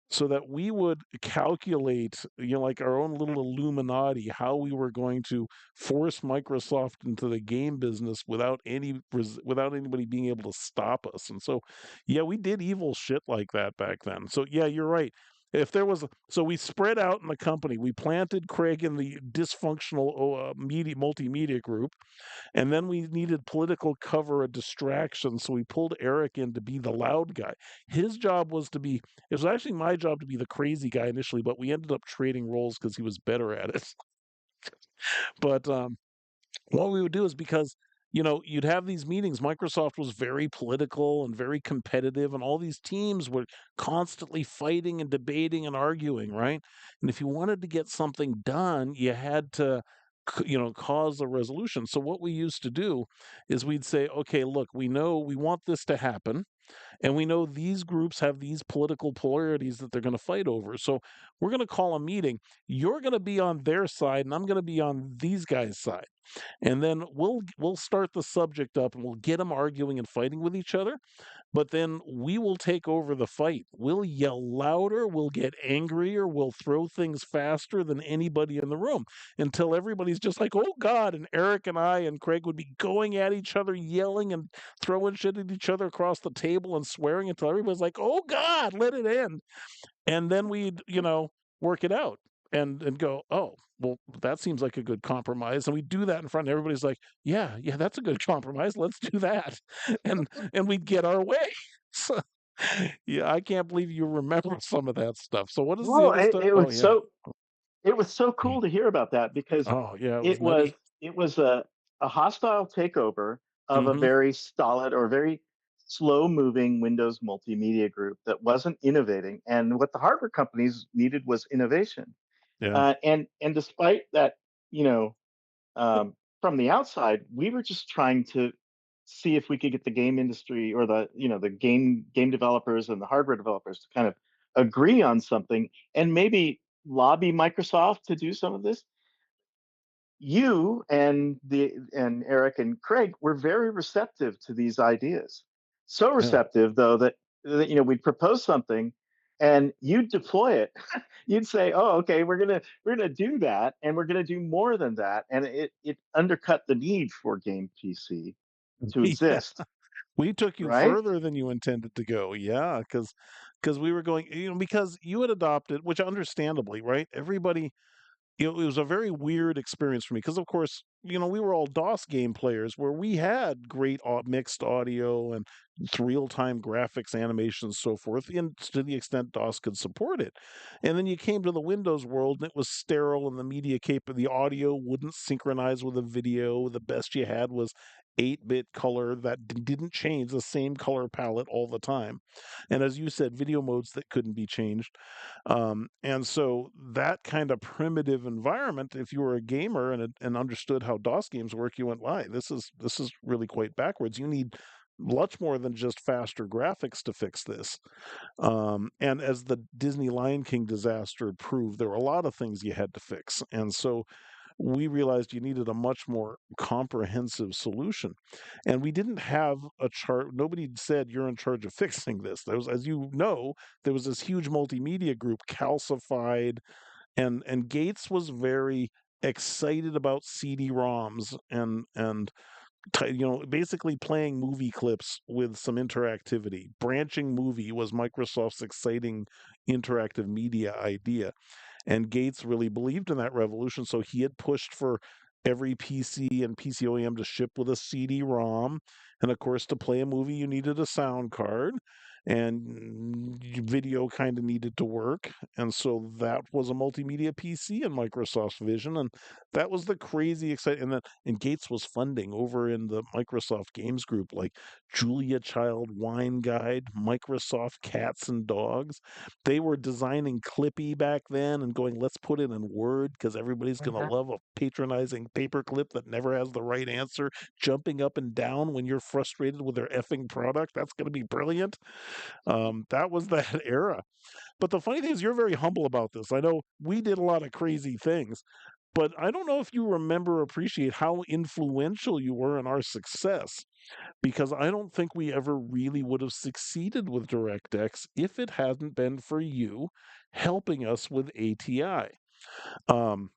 so that we would calculate, like our own little Illuminati, how we were going to force Microsoft into the game business without anybody being able to stop us. And so, yeah, we did evil shit like that back then. So yeah, you're right. If there was, so we spread out in the company. We planted Craig in the dysfunctional media multimedia group, and then we needed political cover, a distraction. So we pulled Eric in to be the loud guy. His job was to be, it was actually my job to be the crazy guy initially, but we ended up trading roles because he was better at it. But what we would do is, because you'd have these meetings. Microsoft was very political and very competitive, and all these teams were constantly fighting and debating and arguing, right? And if you wanted to get something done, you had to cause a resolution. So what we used to do is we'd say, okay, look, we know we want this to happen, and we know these groups have these political polarities that they're going to fight over. So we're going to call a meeting. You're going to be on their side, and I'm going to be on these guys' side. And then we'll start the subject up, and we'll get them arguing and fighting with each other. But then we will take over the fight. We'll yell louder, we'll get angrier, we'll throw things faster than anybody in the room, until everybody's just like, oh God. And Eric and I and Craig would be going at each other, yelling and throwing shit at each other across the table and swearing, until everybody's like, oh God, let it end. And then we'd, work it out and go, oh, well, that seems like a good compromise. And we do that in front, and everybody's like, yeah, yeah, that's a good compromise. Let's do that. And we'd get our way. So, yeah, I can't believe you remember some of that stuff. So what is the Well, other stuff? it Oh was yeah. so cool to hear about that because Oh yeah, it was it was nutty. it was a hostile takeover of a Hmm. very stolid or very slow moving Windows multimedia group that wasn't innovating. And what the hardware companies needed was innovation. Yeah. And despite that, you know, from the outside, we were just trying to see if we could get the game industry or the game developers and the hardware developers to kind of agree on something and maybe lobby Microsoft to do some of this. You and Eric and Craig were very receptive to these ideas. So Yeah. receptive though that we'd propose something and you'd deploy it. You'd say, "Oh, okay, we're gonna do that, and we're gonna do more than that," and it undercut the need for game PC to Yeah. exist, We took you right? further than you intended to go. Yeah, because we were going, because you had adopted, which understandably, right? Everybody, it was a very weird experience for me because, of course, we were all DOS game players where we had great mixed audio and real-time graphics, animations, so forth, and to the extent DOS could support it. And then you came to the Windows world, and it was sterile, and the audio wouldn't synchronize with the video. The best you had was 8-bit color that didn't change, the same color palette all the time. And as you said, video modes that couldn't be changed. And so that kind of primitive environment, if you were a gamer and understood how DOS games work, you went, "Why, this is really quite backwards. You need much more than just faster graphics to fix this." And as the Disney Lion King disaster proved, there were a lot of things you had to fix. And so we realized you needed a much more comprehensive solution. And we didn't have a chart. Nobody said you're in charge of fixing this. There was, as you know, there was this huge multimedia group calcified, and Gates was very excited about CD-ROMs and basically playing movie clips with some interactivity. Branching movie was Microsoft's exciting interactive media idea. And Gates really believed in that revolution. So he had pushed for every PC and PC OEM to ship with a CD-ROM. And of course, to play a movie, you needed a sound card, and video kind of needed to work. And so that was a multimedia PC in Microsoft's vision. And that was the crazy exciting. And Gates was funding over in the Microsoft Games Group, like Julia Child Wine Guide, Microsoft Cats and Dogs. They were designing Clippy back then and going, let's put it in Word because everybody's going to Mhm. love a patronizing paperclip that never has the right answer, jumping up and down when you're frustrated with their effing product. That's going to be brilliant. That was that era. But the funny thing is, you're very humble about this. I know we did a lot of crazy things, but I don't know if you remember or appreciate how influential you were in our success, because I don't think we ever really would have succeeded with DirectX if it hadn't been for you helping us with ATI. Um,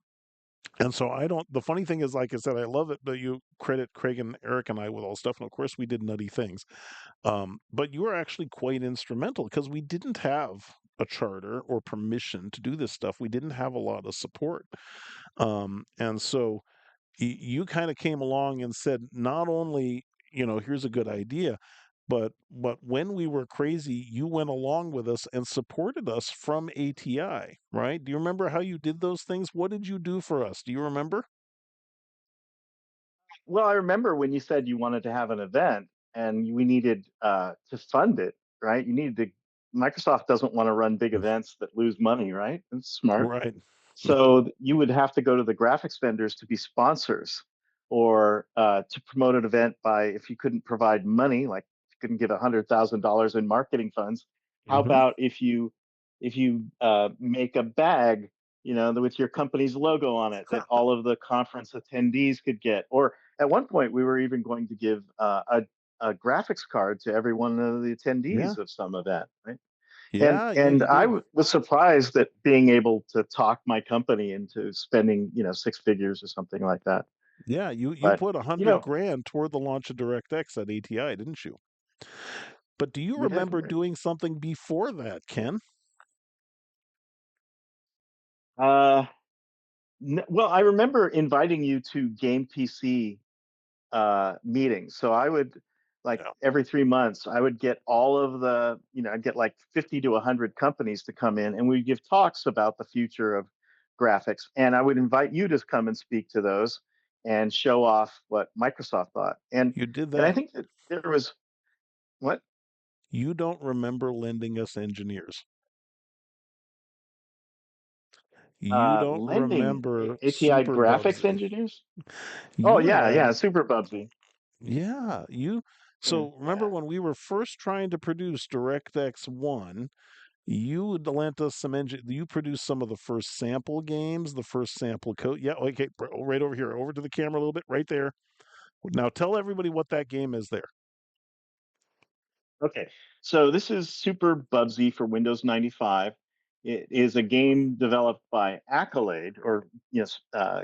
and so I don't, the funny thing is, like I said, I love it that you credit Craig and Eric and I with all stuff. And of course, we did nutty things. But you were actually quite instrumental because we didn't have a charter or permission to do this stuff. We didn't have a lot of support. And so you kind of came along and said, not only, here's a good idea, but when we were crazy, you went along with us and supported us from ATI, right? Do you remember how you did those things? What did you do for us? Do you remember? Well, I remember when you said you wanted to have an event and we needed to fund it, right? You needed to, Microsoft doesn't want to run big events that lose money, right? It's smart. Right. So you would have to go to the graphics vendors to be sponsors or to promote an event by if you couldn't provide money, like if you couldn't get $100,000 in marketing funds, how Hmm. about if you make a bag, with your company's logo on it that all of the conference attendees could get? Or at one point, we were even going to give a graphics card to every one of the Yeah. attendees of some event, right? And Yeah. Yeah. and You I did. was surprised at being able to talk my company into spending, six figures or something like that. Yeah. You But put a you hundred know, grand toward the launch of DirectX at ATI, didn't you? But do you yeah. remember doing something before that, Ken? Uh, well, I remember inviting you to Game PC meetings. So I would like Yeah. every 3 months, I would get all of I'd get like 50 to 100 companies to come in and we'd give talks about the future of graphics. And I would invite you to come and speak to those and show off what Microsoft thought. You did And I that. think that there was what You don't remember lending us engineers. You don't lending remember ATI Super graphics Bubsy. engineers. Oh You yeah, had, yeah, super Bubsy. yeah, you. Yeah, So remember when we were first trying to produce DirectX 1, you lent us some engine. You produced some of the first sample games, the first sample code. Yeah, okay, right over here, over to the camera a little bit, right there. Now tell everybody what that game is there. okay, so this is Super Bubsy for Windows 95. It is a game developed by Accolade, or yes,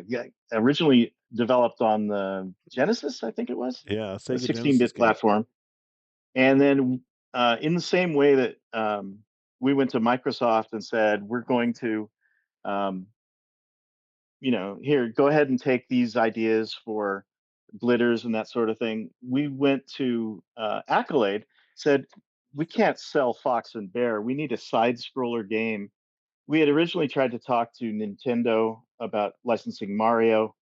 yeah, originally developed on the Genesis, I think it was, Yeah, the Sega Genesis 16-bit game. platform. And then, in the same way that we went to Microsoft and said, we're going to um, here, go ahead and take these ideas for glitters and that sort of thing. We went to Accolade, said, we can't sell Fox and Bear. We need a side scroller game. We had originally tried to talk to Nintendo about licensing Mario.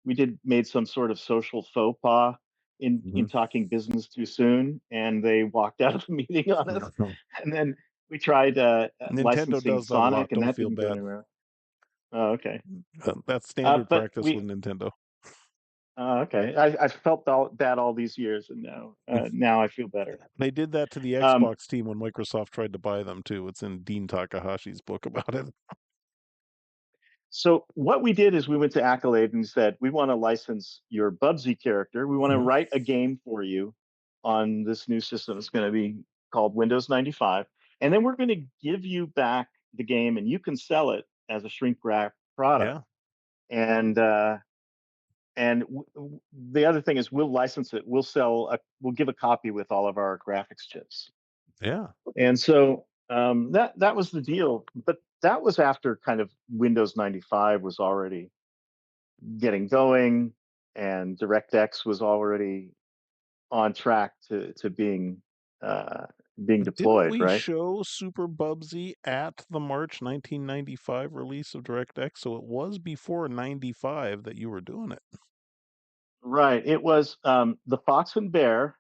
We made some sort of social faux pas in Mhm. talking business too soon, and they walked out of the meeting on us. And then we tried Nintendo licensing does that a lot. Sonic, and Don't that feel didn't go bad. anywhere. Oh, okay. That's standard But practice with we Nintendo. Okay. I felt bad all these years, and now I feel better. They did that to the Um, Xbox team when Microsoft tried to buy them too. It's in Dean Takahashi's book about it. So what we did is we went to Accolade and said, we want to license your Bubsy character. We want to Mhm. write a game for you on this new system. It's going to be called Windows 95. And then we're going to give you back the game and you can sell it as a shrink wrap product. Yeah. And the other thing is we'll license it. We'll give a copy with all of our graphics chips. Yeah. And so that was the deal. But that was after kind of Windows 95 was already getting going, and DirectX was already on track to uh, being Didn't deployed. we Right, show Super Bubsy at the March 1995 release of DirectX? So it was before 95 that you were doing it. right. It was the fox and bear.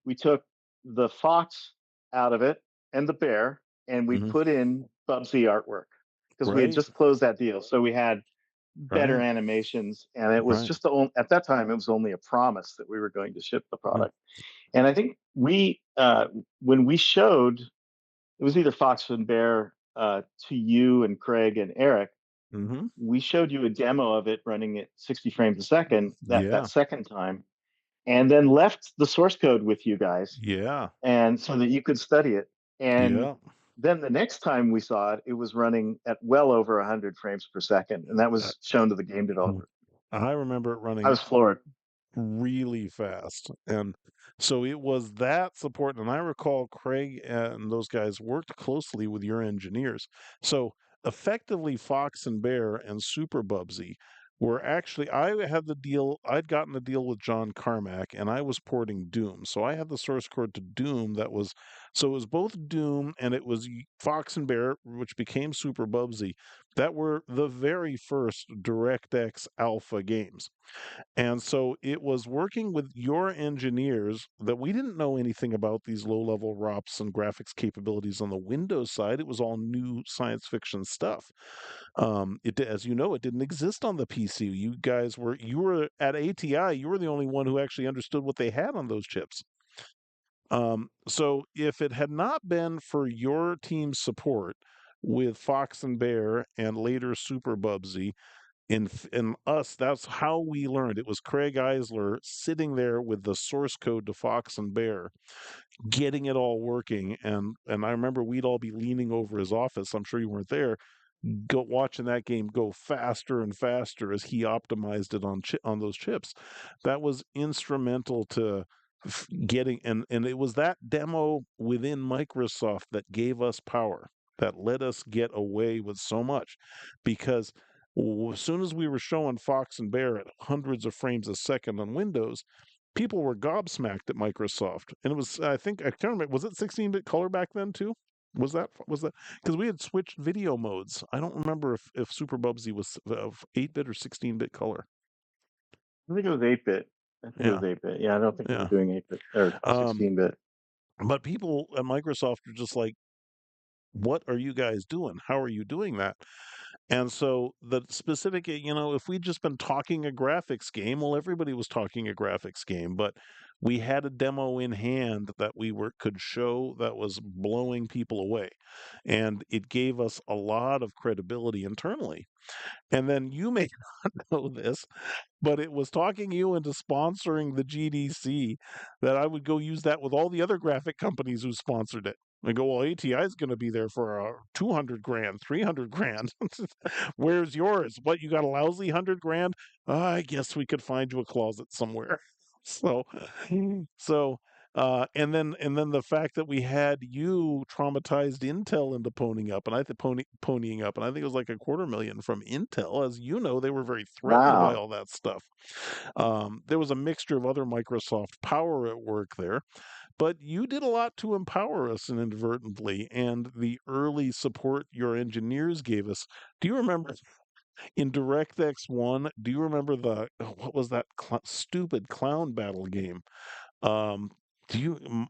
We took the fox out of it and the bear, and we Mhm. put in Bubsy artwork because we had Right. just closed that deal. So we had better Right. animations, and it was Right. just at that time it was only a promise that we were going to ship the Mhm. product. And I think we when we showed it was either Fox and Bear to you and Craig and Eric. Mhm. We showed you a demo of it running at 60 frames a second that Yeah. second time, and then left the source code with you guys, Yeah. and so that you could study it. And Yeah. then the next time we saw it, it was running at well over 100 frames per second, and that Uh, was shown to the game mm. developer. I remember it I running was floored. really fast. And so it was that support. And I recall Craig and those guys worked closely with your engineers. So effectively, Fox and Bear and Super Bubsy were actually, I had the deal, I'd gotten the deal with John Carmack and I was porting Doom. So I had the source code to Doom that was, so it was both Doom and it was Fox and Bear, which became Super Bubsy, that were the very first DirectX alpha games. And so it was working with your engineers that we didn't know anything about these low level ROPS and graphics capabilities on the Windows side. It was all new science fiction stuff. As you know, it didn't exist on the PC. You were at ATI, you were the only one who actually understood what they had on those chips. So if it had not been for your team's support with Fox and Bear and later Super Bubsy, in us, that's how we learned. It was Craig Eisler sitting there with the source code to Fox and Bear, getting it all working. And I remember we'd all be leaning over his office. I'm sure you weren't there, go watching that game go faster and faster as he optimized it on those chips. That was instrumental to getting, and it was that demo within Microsoft that gave us power, that let us get away with so much, because as soon as we were showing Fox and Bear at hundreds of frames a second on Windows, people were gobsmacked at Microsoft. And it was, I think, I can't remember, was it 16-bit color back then too? Was that because we had switched video modes? I don't remember if Super Bubsy was of 8-bit or 16-bit color. I think it was 8-bit. I think it Yeah, was 8-bit. Yeah, I don't think we were yeah. doing 8-bit or Um, 16-bit. but people at Microsoft are just like, what are you guys doing? How are you doing that? And so the specific, if we'd just been talking a graphics game, well, everybody was talking a graphics game, but we had a demo in hand that we were could show that was blowing people away. And it gave us a lot of credibility internally. And then you may not know this, but it was talking you into sponsoring the GDC that I would go use that with all the other graphic companies who sponsored it. I go, well, ATI is going to be there for 200 grand, 300 grand. Where's yours? What, you got a lousy 100 grand? I guess we could find you a closet somewhere. So, so, and then the fact that we had you traumatized Intel into ponying up, and I think it was like 250,000 from Intel. As you know, they were very threatened by Wow. all that stuff. There was a mixture of other Microsoft power at work there, but you did a lot to empower us inadvertently, and the early support your engineers gave us. Do you remember in DirectX 1, do you remember what was that stupid clown battle game? Um,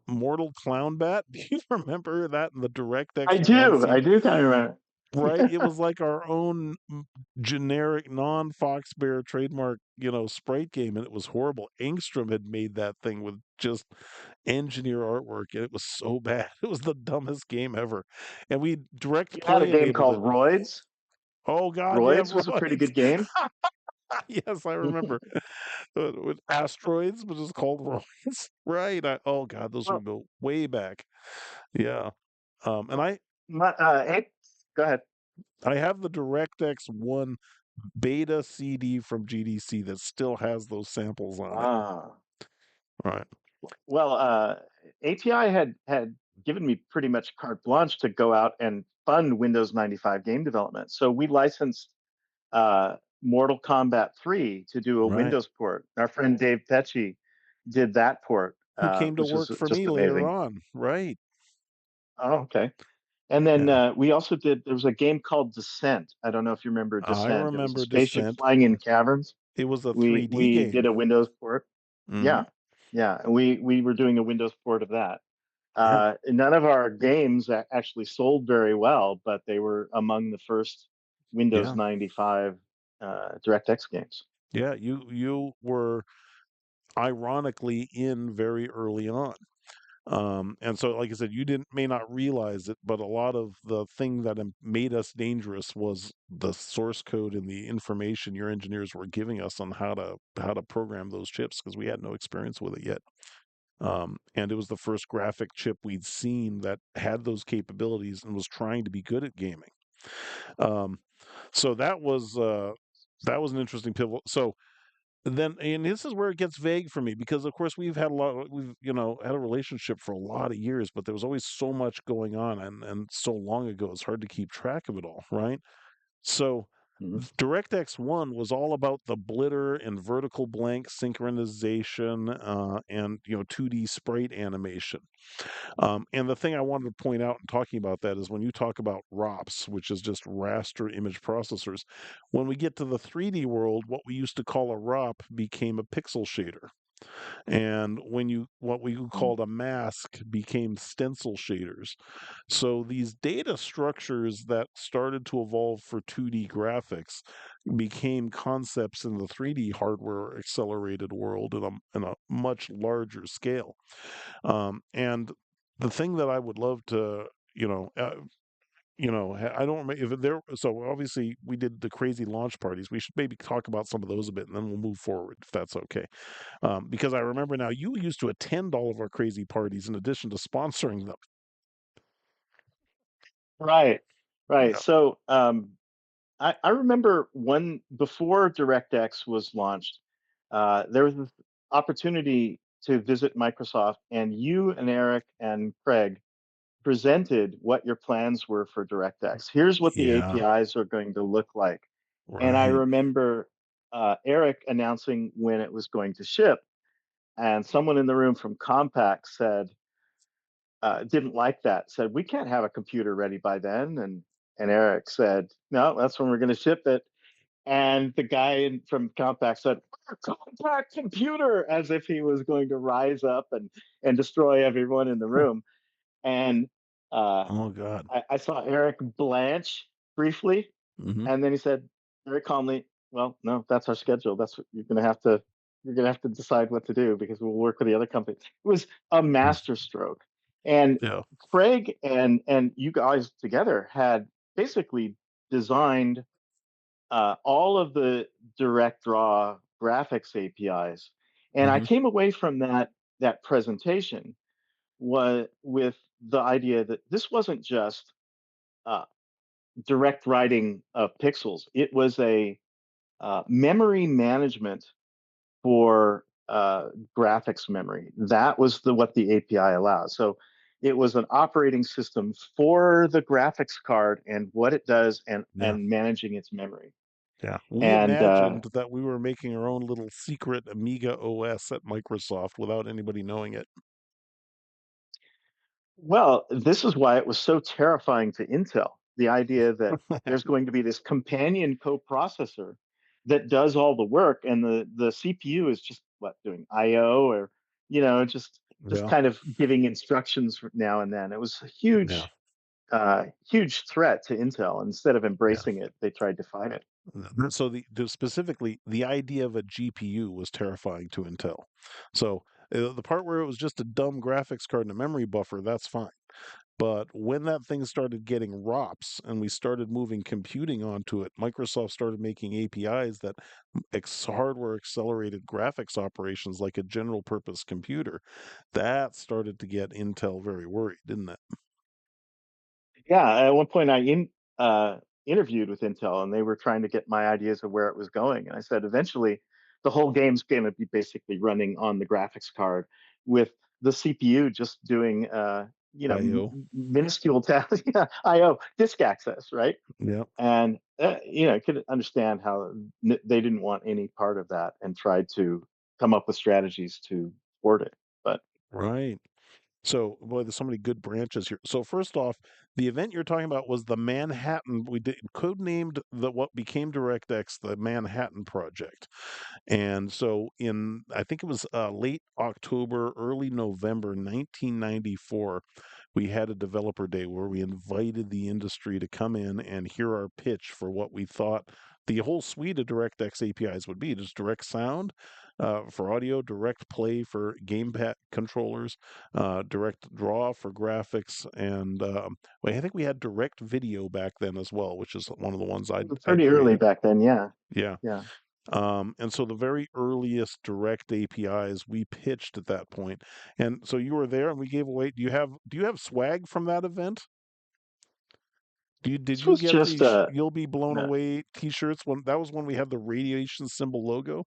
Mortal Clown Bat? Do you remember that in the DirectX I 1 do. scene? I do kind of remember. Right? It was like our own generic non-Fox Bear trademark, sprite game, and it was horrible. Angstrom had made that thing with just engineer artwork, and it was so bad. It was the dumbest game ever. And we direct You had a play game enabled it. called Roids. Oh God, yeah, Roids was a pretty Royce. good game. Yes, I remember. With asteroids, but it's called Royce. Right. Oh God, those were Well, go way back. Yeah. And well, hey, go ahead. I have the DirectX one beta CD from GDC that still has those samples on it. Ah, Right. well, ATI had given me pretty much carte blanche to go out and fund Windows 95 game development. So we licensed Mortal Kombat 3 to do a Right. Windows port. Our friend Dave Pecci did that port, Who came to which was work for just me later amazing. on. Right. Oh, okay. And then Yeah. we also did, there was a game called Descent. I don't know if you remember I Descent. It was a remember spaceship Descent. flying in caverns. It was a We 3D we did game. a Windows port. Hmm. Yeah, yeah. And we were doing a Windows port of that. Yeah. None of our games actually sold very well, but they were among the first Windows Yeah. 95 DirectX games. Yeah. You were ironically in very early on. And so, like I said, you didn't may not realize it, but a lot of the thing that made us dangerous was the source code and the information your engineers were giving us on how to program those chips because we had no experience with it yet. And it was the first graphic chip we'd seen that had those capabilities and was trying to be good at gaming. Um, so that was an interesting pivot. So then, and this is where it gets vague for me because, of course, we've had a relationship for a lot of years, but there was always so much going on and so long ago, it's hard to keep track of it all, right? So Mhm. DirectX 1 was all about the blitter and vertical blank synchronization and 2D sprite animation. And the thing I wanted to point out in talking about that is when you talk about ROPS, which is just raster image processors, when we get to the 3D world, what we used to call a ROP became a pixel shader. And what we Mhm. called a mask became stencil shaders. So these data structures that started to evolve for 2D graphics became concepts in the 3D hardware accelerated world in a much larger scale. And the thing that I would love to, you know, uh, I don't remember if there. So obviously we did the crazy launch parties. We should maybe talk about some of those a bit, and then we'll move forward if that's okay. Because I remember now you used to attend all of our crazy parties in addition to sponsoring them. Right, right. Yeah. So I remember one before DirectX was launched, there was this opportunity to visit Microsoft, and you and Eric and Craig presented what your plans were for DirectX. Here's what the Yeah. APIs are going to look like. And I Right. remember Eric announcing when it was going to ship, and someone in the room from Compaq said, didn't like that, said, we can't have a computer ready by then. And Eric said, no, that's when we're going to ship it. And the guy from Compaq said, Compaq computer, as if he was going to rise up and destroy everyone in the room. And uh, Oh God. I saw Eric blanch briefly, Hmm. and then he said very calmly, "Well, no, that's our schedule. That's what you're gonna have to decide what to do because we'll work with the other companies." It was a masterstroke, and Yeah. Craig and you guys together had basically designed all of the direct draw graphics APIs, and I Hmm. came away from that presentation was with the idea that this wasn't just uh, direct writing of pixels. It was a memory management for graphics memory. That was what the API allows. So it was an operating system for the graphics card and what it does Yeah. and managing its memory. Yeah. We And imagined that we were making our own little secret Amiga OS at Microsoft without anybody knowing it. well, this is why it was so terrifying to Intel. The idea that there's going to be this companion coprocessor that does all the work, and the CPU is just what doing I/O or just Yeah. kind of giving instructions now and then. It was a Yeah. huge threat to Intel. Instead of Yeah. embracing it, they tried to fight it. So specifically the idea of a GPU was terrifying to Intel. So the part where it was just a dumb graphics card and a memory buffer, that's fine. But when that thing started getting ROPS and we started moving computing onto it, Microsoft started making APIs that hardware accelerated graphics operations like a general purpose computer. That started to get Intel very worried, didn't it? Yeah, at one point uh, interviewed with Intel, and they were trying to get my ideas of where it was going. And I said, eventually, the whole game's going to be basically running on the graphics card with the CPU just doing, IO. minuscule tasks, yeah, I/O, disk access, right? Yeah. And I could understand how they didn't want any part of that and tried to come up with strategies to thwart it. But Right. So, boy, there's so many good branches here. So, first off, the event you're talking about was the Manhattan. We did codenamed the what became DirectX the Manhattan Project. And so, I think it was late October, early November, 1994, we had a developer day where we invited the industry to come in and hear our pitch for what we thought the whole suite of DirectX APIs would be. Just direct sound for audio, direct play for gamepad controllers, direct draw for graphics, and I think we had direct video back then as well, which is one of the ones I'd pretty early created. back then, yeah, Yeah. yeah. And so the very earliest direct APIs we pitched at that point. And so you were there and we gave away, do you have swag from that event? Did This you was get just the you'll be blown no. away t-shirts when that was when we had the radiation symbol logo?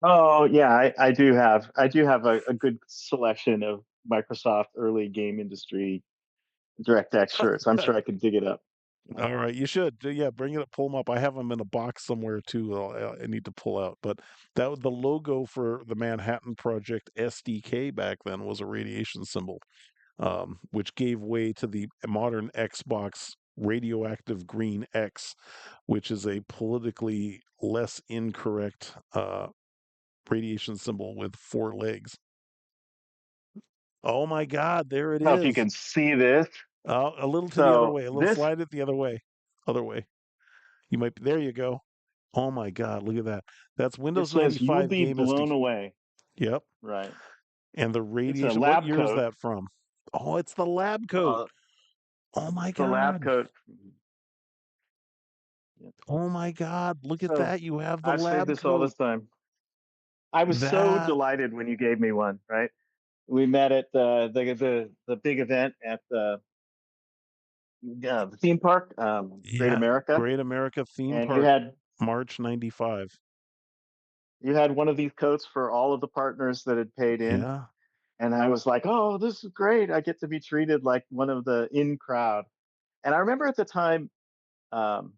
Oh yeah, I do have a good selection of Microsoft early game industry DirectX shirts. I'm sure I could dig it up. All right, you should. Yeah, bring it up, pull them up. I have them in a box somewhere too. I need to pull out. But that was the logo for the Manhattan Project SDK back then was a radiation symbol, which gave way to the modern Xbox radioactive green X, which is a politically less incorrect radiation symbol with four legs. Oh my God, there it I don't know if you is. can see this. A little to the other So way, a little this slide it the other way, other way. You might. There you go. Oh my God, look at that. That's it Windows says you'll 95 be Game blown SD. away. Yep. Right. And the It's a radiation. What lab year is coat. that from? Oh, it's the lab coat. Uh, Oh my it's the lab God. coat. Yeah. Oh my God. Look at So that. You have the I've saved lab this all coat. this time. I was so That. delighted when you gave me one. Right. We met at the big event at the theme park, Great Yeah. America, Great America Theme and Park, March 95. you had one of these coats for all of the partners that had paid in. Yeah. And I was like, oh, this is great. I get to be treated like one of the in crowd. And I remember at the time, um,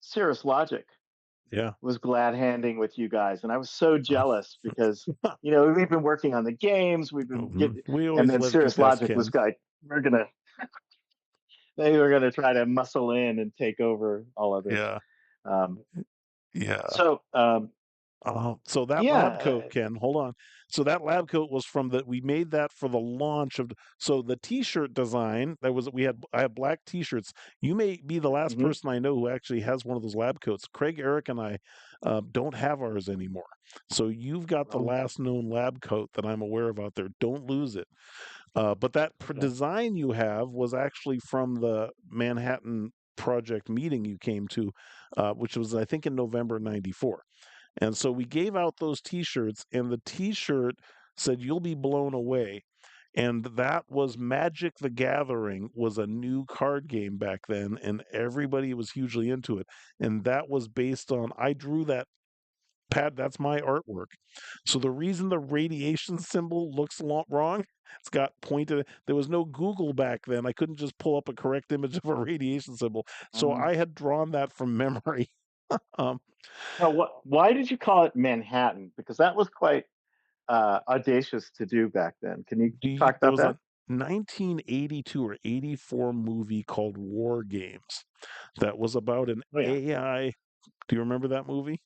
Cirrus Logic Yeah. was glad handing with you guys. And I was so jealous because, we've been working on the games, we've been Mhm. getting, We and always then let the Cirrus best Logic was Ken. like, they were going to try to muscle in and take over all of this. Yeah. Um, Yeah. so, So that lab yeah. coat, Ken, hold on. So that lab coat was from we made that for the launch of, so the t-shirt design that was, I have black t-shirts. You may be the last Mhm. person I know who actually has one of those lab coats. Craig, Eric, and I don't have ours anymore. So you've got the Okay. last known lab coat that I'm aware of out there. Don't lose it. But that Okay. design you have was actually from the Manhattan Project meeting you came to, which was, I think, in November '94. And so we gave out those T-shirts, and the T-shirt said, "You'll be blown away." And that was Magic the Gathering was a new card game back then, and everybody was hugely into it. And that was based on I drew that pad. That's my artwork. So the reason the radiation symbol looks wrong, it's got pointed. There was no Google back then. I couldn't just pull up a correct image of a radiation symbol. So Mhm. I had drawn that from memory. um, Now, why did you call it Manhattan? Because that was quite audacious to do back then. Can you talk There about was a that? 1982 or 84 movie called War Games that was about an Oh yeah, AI. Do you remember that movie?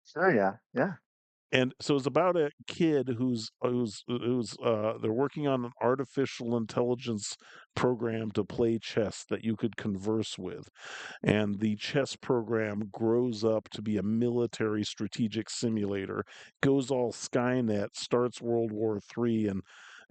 sure, yeah, yeah. And so it's about a kid who's they're working on an artificial intelligence program to play chess that you could converse with. And the chess program grows up to be a military strategic simulator, goes all Skynet, starts World War III, and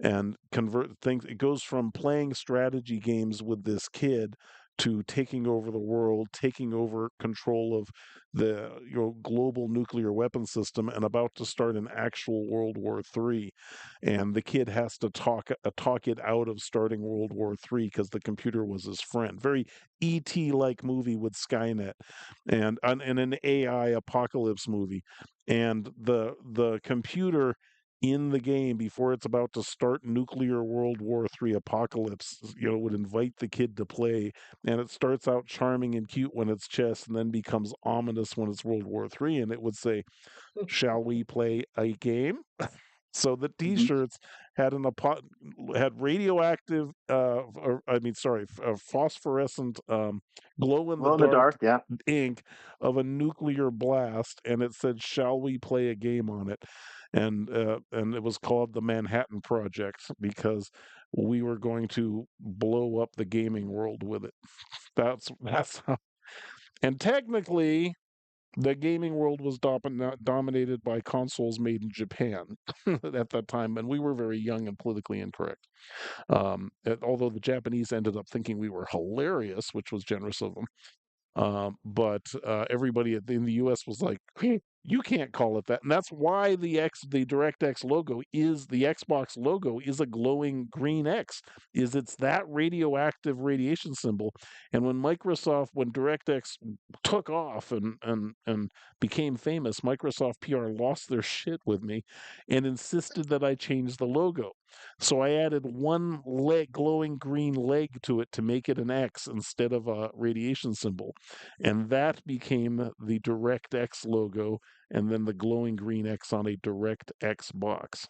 and convert things. It goes from playing strategy games with this kid to taking over the world, taking over control of the global nuclear weapon system, and about to start an actual World War III. And the kid has to talk it out of starting World War III because the computer was his friend. Very ET like movie with Skynet, and an AI apocalypse movie. And the computer in the game, before it's about to start nuclear World War III apocalypse, would invite the kid to play, and it starts out charming and cute when it's chess, and then becomes ominous when it's World War III, and it would say, "Shall we play a game?" So the Mhm. T-shirts had had radioactive, or, I mean, sorry, phosphorescent, glow in the Glow in the dark dark, yeah. ink of a nuclear blast, and it said, "Shall we play a game on it?" And it was called the Manhattan Project because we were going to blow up the gaming world with it. That's how. And technically, the gaming world was dominated by consoles made in Japan at that time, and we were very young and politically incorrect. Although the Japanese ended up thinking we were hilarious, which was generous of them. But everybody in the U.S. was like, "Hey, you can't call it that," and that's why the DirectX logo is the Xbox logo is a glowing green X. It's that radioactive radiation symbol. And when DirectX took off and became famous, Microsoft PR lost their shit with me and insisted that I change the logo. So I added one leg, glowing green leg to it to make it an X instead of a radiation symbol. And that became the DirectX logo, and then the glowing green X on a DirectX box.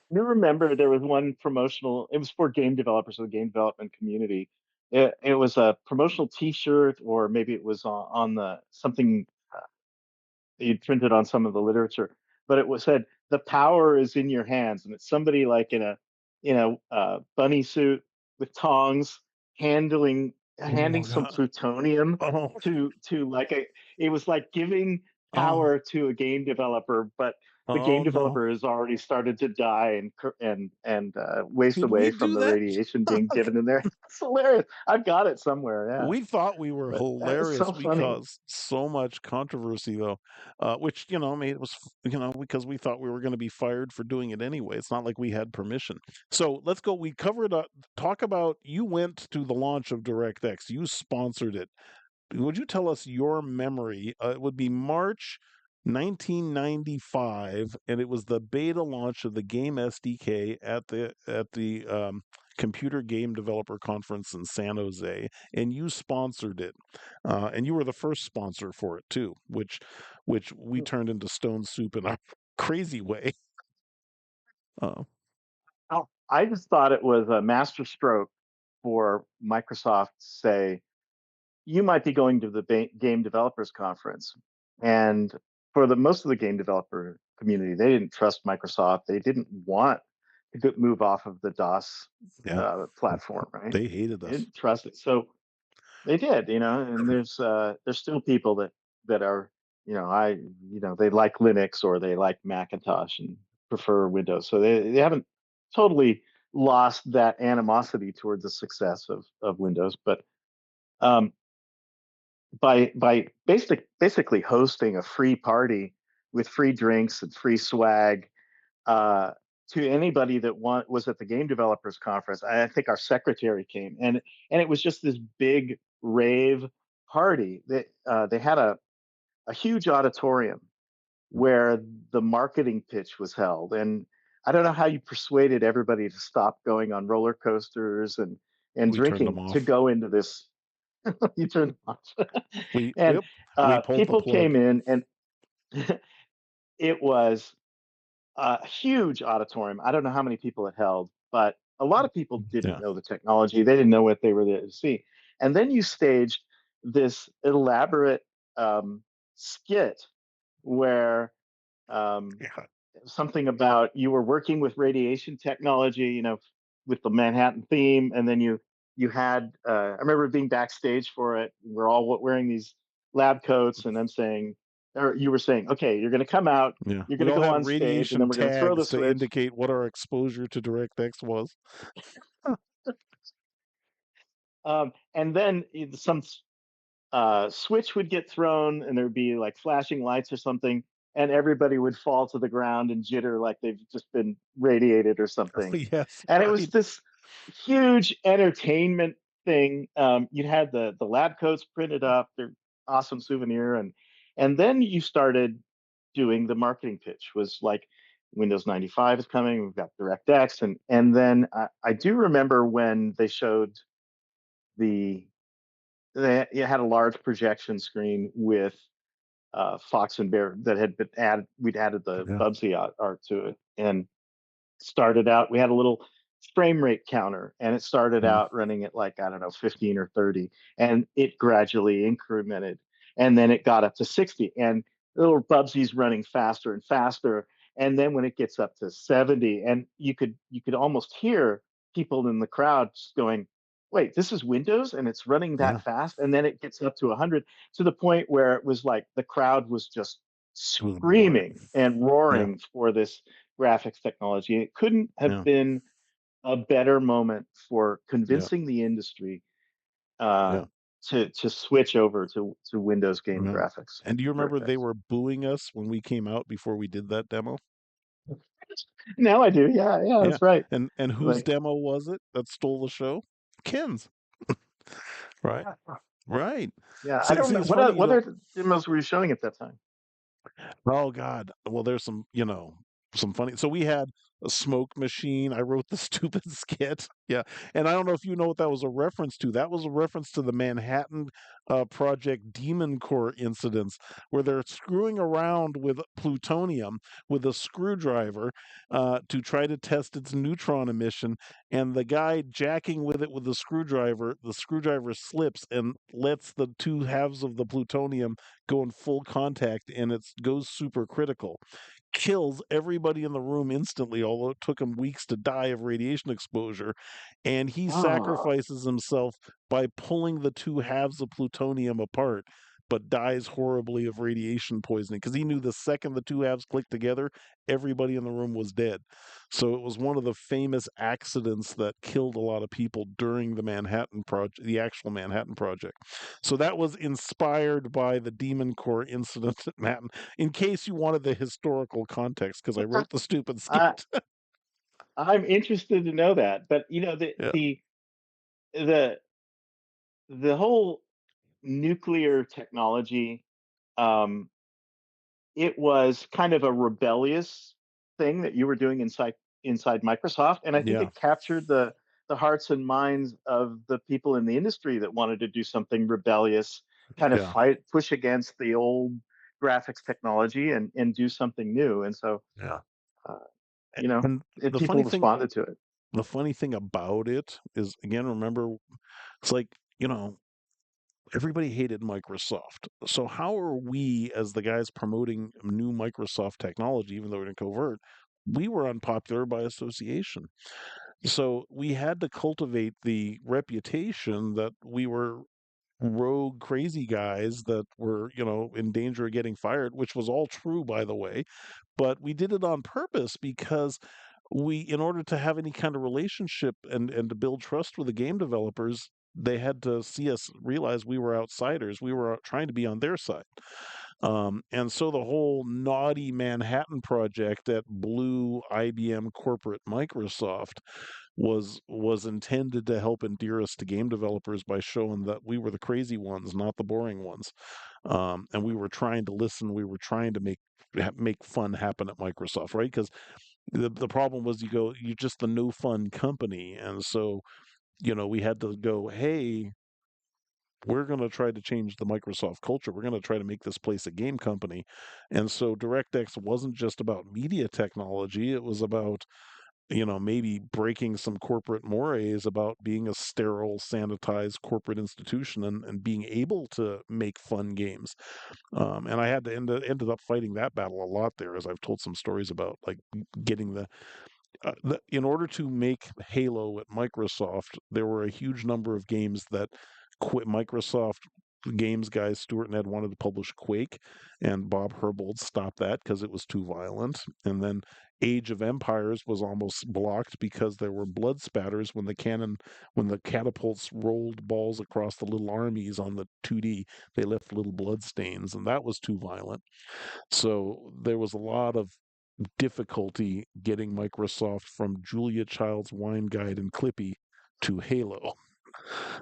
You remember there was one promotional, it was for game developers or the game development community. It was a promotional T-shirt, or maybe it was on the something you'd printed on some of the literature, but it was said the power is in your hands, and it's somebody like in a bunny suit with tongs handing Oh some god. plutonium Oh, to like a it was like giving oh, power to a game developer, but the oh game no. developer has already started to die and waste Did we away from do the that? radiation being given in there. It's hilarious. I've got it somewhere, yeah. We thought we were But that is hilarious. so We funny. caused so much controversy, though, which made it was because we thought we were going to be fired for doing it anyway. It's not like we had permission. So let's go. We covered. Talk about you went to the launch of DirectX. You sponsored it. Would you tell us your memory? It would be March 1995, and it was the beta launch of the game SDK at the Computer Game Developer Conference in San Jose, and you sponsored it, and you were the first sponsor for it too, which we turned into stone soup in a crazy way. Uh, Oh, I just thought it was a masterstroke for Microsoft to say, you might be going to the game developers conference. And for the most of the game developer community, they didn't trust Microsoft. They didn't want to move off of the DOS yeah, platform, right? they hated They us. didn't trust it. So they did, and there's still people that are, they like Linux or they like Macintosh and prefer Windows. So they haven't totally lost that animosity towards the success of Windows, but um, basically hosting a free party with free drinks and free swag uh, to anybody that was at the game developers conference. I think our secretary came, and it was just this big rave party. They had a huge auditorium where the marketing pitch was held, and I don't know how you persuaded everybody to stop going on roller coasters and We turned them drinking to off. go into this. You turned off, We and yep, we pulled the people plug. came in, and it was a huge auditorium. I don't know how many people it held, but a lot of people didn't Yeah, know the technology. They didn't know what they were there to see. And then you staged this elaborate skit where um, yeah. something about you were working with radiation technology, with the Manhattan theme, and then you had. I remember being backstage for it. We're all wearing these lab coats, and I'm saying, or you were saying, okay, you're going to come out, Yeah. you're going We to all go had on stage, and then radiation we're going to throw the tags to switch. indicate what our exposure to DirectX was. And then some switch would get thrown, and there'd be like flashing lights or something, and everybody would fall to the ground and jitter like they've just been radiated or something. Yes, And it was right. this huge entertainment thing. You had the lab coats printed up; they're awesome souvenir, and then you started doing the marketing pitch. Was like Windows 95 is coming. We've got DirectX, and then I do remember when they showed the they it had a large projection screen with Fox and Bear that had been added. We'd added the Yeah. Bubsy art to it, and started out. We had a little frame rate counter, and it started Mm. out running at like I don't know 15 or 30, and it gradually incremented, and then it got up to 60, and little Bubsy's running faster and faster, and then when it gets up to 70, and you could almost hear people in the crowd just going, wait, this is Windows and it's running Yeah. that fast, and then it gets up to 100, to the point where it was like the crowd was just It was boring. screaming and Yeah. roaring for this graphics technology. It couldn't have Yeah. been a better moment for Yeah. convincing the industry uh, Yeah. to switch over to Windows game Yeah. graphics And do you with remember DirectX. they were booing us when we came out before we did that demo? Now I do. Yeah, yeah, Yeah. that's right. And whose Like, demo was it that stole the show? Ken's. Right. Right. yeah, I See, don't see, know it's funny, what other demos were you showing at that time. Oh God. Well, there's some, some funny. So we had a smoke machine. I wrote the stupid skit. Yeah. And I don't know if you know what that was a reference to. That was a reference to the Manhattan Project Demon Core incidents where they're screwing around with plutonium with a screwdriver to try to test its neutron emission. And the guy jacking with it with the screwdriver slips and lets the two halves of the plutonium go in full contact, and it goes supercritical, kills everybody in the room instantly, although it took him weeks to die of radiation exposure. And he Oh, sacrifices himself by pulling the two halves of plutonium apart, but dies horribly of radiation poisoning because he knew the second the two halves clicked together, everybody in the room was dead. So it was one of the famous accidents that killed a lot of people during the Manhattan Project, the actual Manhattan Project. So that was inspired by the Demon Core incident at Manhattan, in case you wanted the historical context, because I wrote the stupid I skit. I'm interested to know that, but Yeah. the the whole nuclear technology, um, it was kind of a rebellious thing that you were doing inside Microsoft, and I think Yeah. it captured the hearts and minds of the people in the industry that wanted to do something rebellious, kind of Yeah. push against the old graphics technology and do something new. And so, Yeah. uh, And the people funny thing, responded to it. the funny thing about it is, again, remember, it's like, you know, everybody hated Microsoft. So how are we, as the guys promoting new Microsoft technology, even though we're in covert, we were unpopular by association. So we had to cultivate the reputation that we were rogue crazy guys that were, in danger of getting fired, which was all true, by the way. But we did it on purpose because in order to have any kind of relationship and to build trust with the game developers, they had to see us realize we were outsiders. We were trying to be on their side. And so the whole naughty Manhattan project that blew IBM corporate Microsoft was intended to help endear us to game developers by showing that we were the crazy ones, not the boring ones. And we were trying to listen. We were trying to make fun happen at Microsoft, right? Because the problem was you're just the no fun company, and so we had to go, hey, we're going to try to change the Microsoft culture. We're going to try to make this place a game company. And so DirectX wasn't just about media technology. It was about, maybe breaking some corporate mores about being a sterile, sanitized corporate institution and being able to make fun games. And I had to ended up fighting that battle a lot there, as I've told some stories about, like getting in order to make Halo at Microsoft, there were a huge number of games that quit Microsoft games guy Stuart Ned wanted to publish Quake, and Bob Herbold stopped that because it was too violent. And then Age of Empires was almost blocked because there were blood spatters when the catapults rolled balls across the little armies on the 2D, they left little blood stains, and that was too violent. So there was a lot of difficulty getting Microsoft from Julia Child's Wine Guide and Clippy to Halo,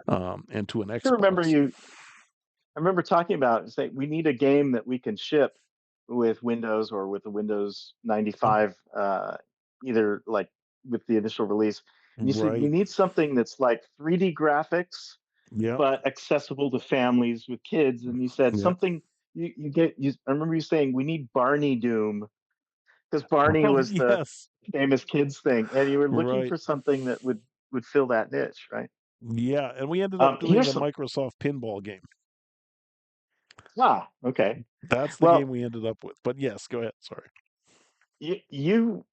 and to an I remember Xbox. you. I remember talking about saying we need a game that we can ship with Windows or with the Windows Oh, 95, either like with the initial release. And you said we right. need something that's like 3D graphics Yep. but accessible to families with kids. And you said Yep. something you get you. I remember you saying we need Barney Doom because Barney Oh, was the yes. famous kids thing, and you were looking Right. for something that would fill that niche, right? Yeah. And we ended up doing Here's the some. Microsoft pinball game. Okay. That's the game Well, we ended up with. But yes, go ahead. Sorry. you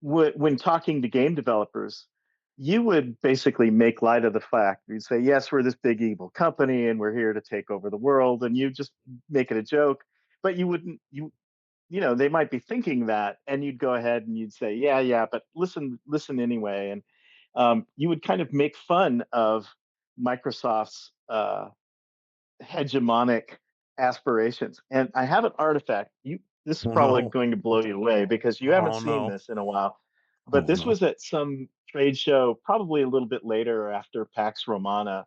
would, when talking to game developers, you would basically make light of the fact. You'd say, "Yes, we're this big evil company, and we're here to take over the world," and you just make it a joke. But you wouldn't. They might be thinking that, and you'd go ahead and you'd say, "Yeah, yeah," but listen anyway, and you would kind of make fun of Microsoft's hegemonic aspirations. And I have an artifact. This is Oh, probably no. going to blow you away because you haven't Oh, seen no. this in a while. But Oh, this no. was at some trade show, probably a little bit later after Pax Romana.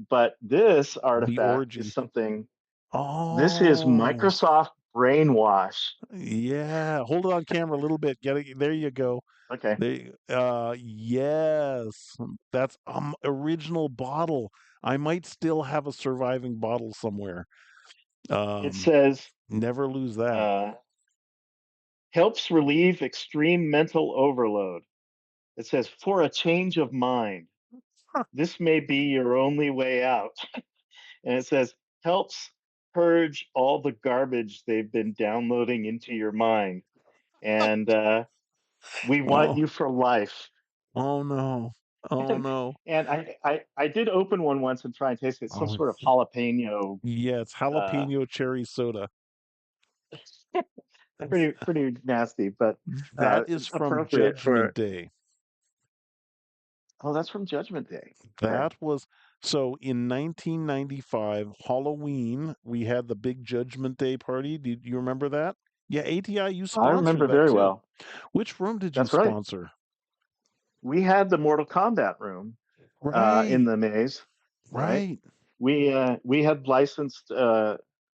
But this The artifact is orgy. something. This is Oh, Microsoft Brainwash. yeah. Hold it on camera a little bit. Get it. There you go. Okay. Yes, that's original bottle. I might still have a surviving bottle somewhere. It Um, says Never lose that. uh, helps relieve extreme mental overload. It says for a change of mind. This may be your only way out. And it says helps purge all the garbage they've been downloading into your mind. And we want Oh, you for life. oh no. Oh And, no. I did open one once and try and taste it. It's some Oh, sort of jalapeno. yeah, it's Uh, jalapeno cherry soda. That's pretty nasty, but that is from appropriate Judgment for. Day. Oh, that's from Judgment Day. Okay. That was so in 1995 Halloween, we had the big Judgment Day party. Did you remember that? Yeah, ATI, you I sponsored remember that very too. well. Which room did you That's right. sponsor? We had the Mortal Kombat room in Right, the maze, right? right. We had licensed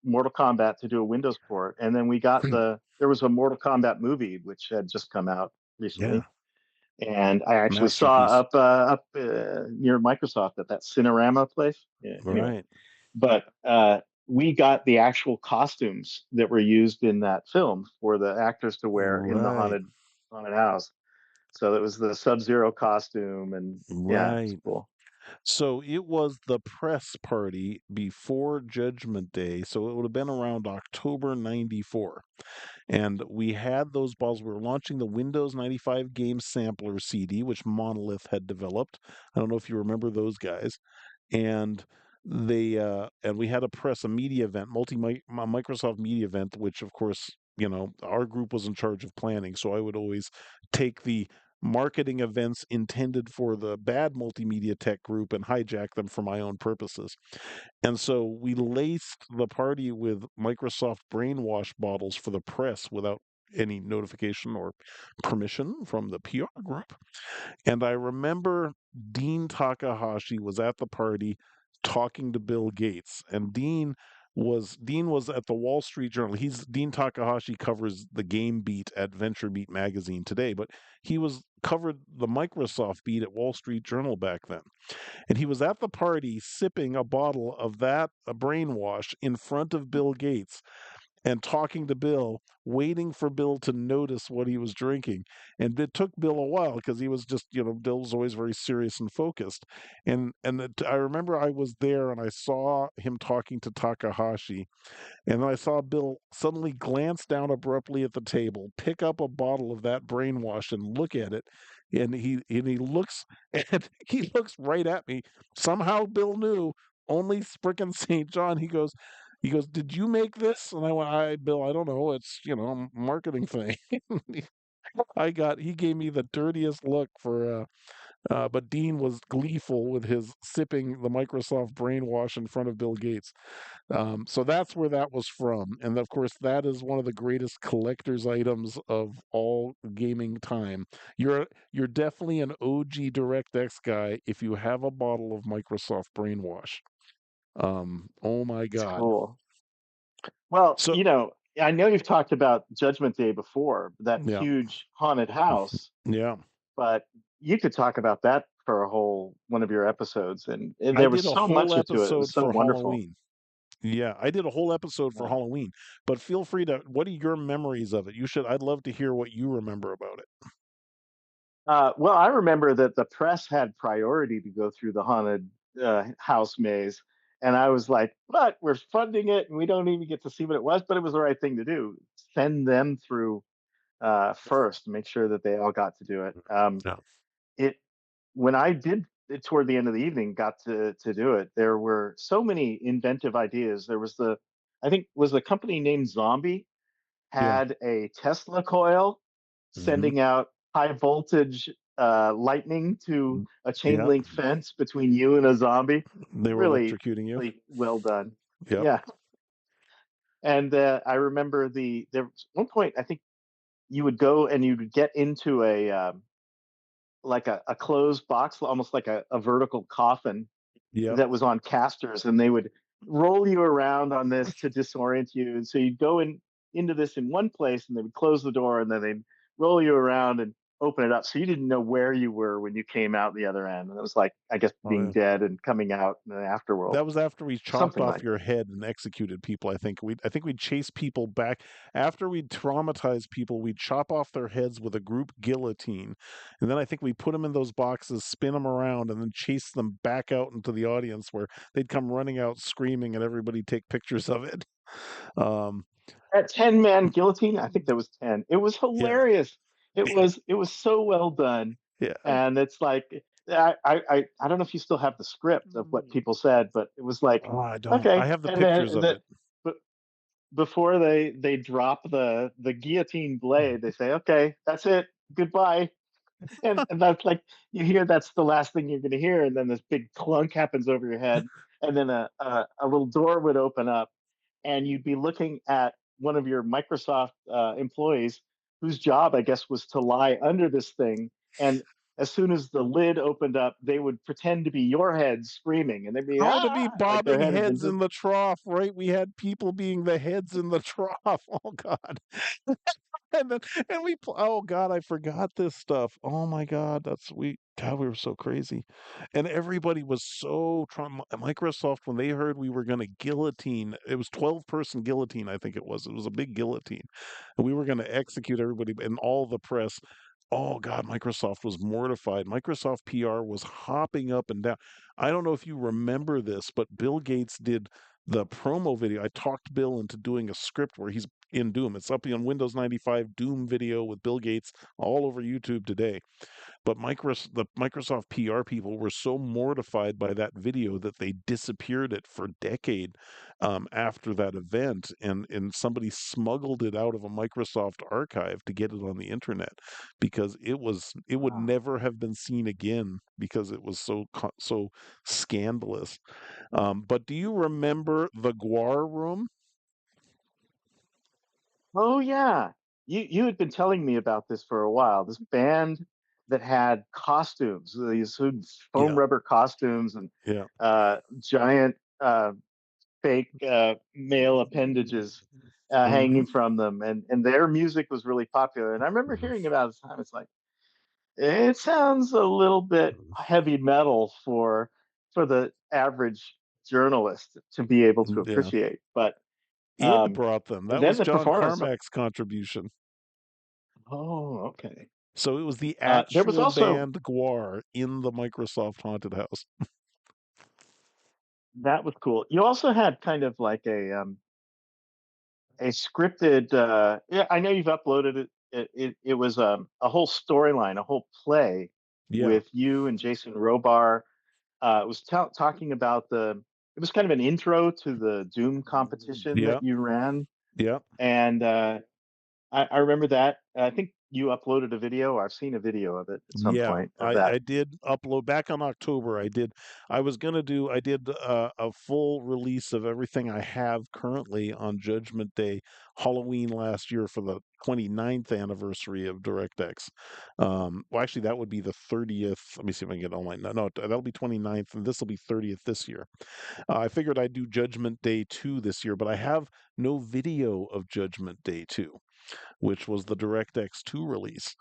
Mortal Kombat to do a Windows port, and then we got there was a Mortal Kombat movie which had just come out Yeah, recently, and I actually saw masterpiece. up near Microsoft at that Cinerama place. Yeah, anyway, Right, but we got the actual costumes that were used in that film for the actors to wear in the right, haunted house. So it was the Sub-Zero costume, and yeah, it's right. cool. So it was the press party before Judgment Day. So it would have been around October 94. And we had those balls. We were launching the Windows 95 Game Sampler CD, which Monolith had developed. I don't know if you remember those guys. And we had a media event, Microsoft media event, which of course, our group was in charge of planning. So I would always take the marketing events intended for the bad multimedia tech group and hijack them for my own purposes. And so we laced the party with Microsoft brainwash bottles for the press without any notification or permission from the PR group. And I remember Dean Takahashi was at the party talking to Bill Gates. And Dean was at the Wall Street Journal. He's Dean Takahashi covers the game beat at Venture Beat magazine today, but he was covered the Microsoft beat at Wall Street Journal back then. And he was at the party sipping a bottle of that a brainwash in front of Bill Gates and talking to Bill, waiting for Bill to notice what he was drinking. And it took Bill a while because he was just, Bill was always very serious and focused. I remember I was there and I saw him talking to Takahashi, and then I saw Bill suddenly glance down abruptly at the table, pick up a bottle of that brainwash and look at it. And he looks and he looks right at me. Somehow Bill knew. only frickin' St. John. He goes, "Did you make this?" And I went, Bill, I don't know. It's, a marketing thing." He gave me the dirtiest look but Dean was gleeful with his sipping the Microsoft brainwash in front of Bill Gates. So that's where that was from. And of course, that is one of the greatest collector's items of all gaming time. You're definitely an OG DirectX guy if you have a bottle of Microsoft brainwash. Oh my It's God. cool. Well, So I know you've talked about Judgment Day before, that yeah, huge haunted house, yeah. but you could talk about that for a whole one of your episodes, and I there was did a so whole much to it. It was episode so for wonderful. Halloween. Yeah, I did a whole episode for Yeah. Halloween, but feel free to, what are your memories of it? I'd love to hear what you remember about it. Well, I remember that the press had priority to go through the haunted house maze, and I was like, "But we're funding it, and we don't even get to see what it was." But it was the right thing to do. Send them through first, make sure that they all got to do it. Yeah. It When I did it toward the end of the evening, got to do it. There were so many inventive ideas. There was I think was the company named Zombie Yeah. had a Tesla coil Mhm. sending out high voltage lightning to Mm. a chain Yep. link fence between you and a zombie. They were Really, electrocuting you. really well done. Yep. Yeah. And I remember there was one point, I think you would go and you'd get into like a closed box, almost like a vertical coffin Yep. that was on casters, and they would roll you around on this to disorient you. And so you'd go into this in one place, and they would close the door, and then they'd roll you around and open it up, so you didn't know where you were when you came out the other end. And it was like, I guess, Oh, being yeah. dead and coming out in the afterworld, That was after we chopped something off like your that. head and executed people. I think we'd chase people back after we'd traumatize people. We'd chop off their heads with a group guillotine, and then I think we put them in those boxes, spin them around, and then chase them back out into the audience where they'd come running out screaming, and everybody take pictures of it. Um, That 10-man guillotine, I think there was 10. It was yeah, hilarious. It was so well done. yeah. And it's like I don't know if you still have the script of what people said, but it was like, Oh, I don't. I okay. have the And pictures then of it. but before they drop the guillotine blade, they say, okay, that's it. Goodbye. And that's like, you hear that's the last thing you're gonna hear, and then this big clunk happens over your head, and then a little door would open up, and you'd be looking at one of your Microsoft employees whose job, I guess, was to lie under this thing. And as soon as the lid opened up, they would pretend to be your head screaming, and they'd be How to be like their bobbing head had been heads just. in the trough, right? We had people being the heads in the trough. Oh God. And then oh God, I forgot this stuff. Oh my God, we were so crazy. And everybody was so Microsoft, when they heard we were going to guillotine, it was 12-person guillotine, I think it was. It was a big guillotine. And we were going to execute everybody and all the press. Oh God, Microsoft was mortified. Microsoft PR was hopping up and down. I don't know if you remember this, but Bill Gates did the promo video. I talked Bill into doing a script where he's in Doom. It's up on Windows 95 Doom video with Bill Gates all over YouTube today. But the Microsoft PR people were so mortified by that video that they disappeared it for a decade after that event, and somebody smuggled it out of a Microsoft archive to get it on the internet because it would Wow. never have been seen again because it was so scandalous. But do you remember the Guar Room? Oh yeah, you had been telling me about this for a while. This band that had costumes, these foam Yeah, rubber costumes, and yeah. giant fake male appendages hanging Hmm. from them, and their music was really popular. And I remember hearing about it at the time. It's like, it sounds a little bit heavy metal for the average journalist to be able to Yeah. appreciate. But Id brought them. That then was the John performance. Carmack's contribution. Oh, okay. So it was the There was actual also band Guar in the Microsoft Haunted House. That was cool. You also had kind of like a scripted. Yeah, I know you've uploaded it. It was a whole storyline, a whole play Yeah. with you and Jason Robar. It was talking about it was kind of an intro to the Doom competition Yeah, that you ran, yeah. and I remember that. I think you uploaded a video. I've seen a video of it at some Yeah, point of I that. I did upload back on October. I was gonna do I did a full release of everything I have currently on Judgment Day, Halloween last year for the 29th anniversary of DirectX. Well, actually, that would be the 30th. Let me see if I can get online. No, no, that'll be 29th, and this will be 30th this year. I figured I'd do Judgment Day 2 this year, but I have no video of Judgment Day 2, which was the DirectX 2 release.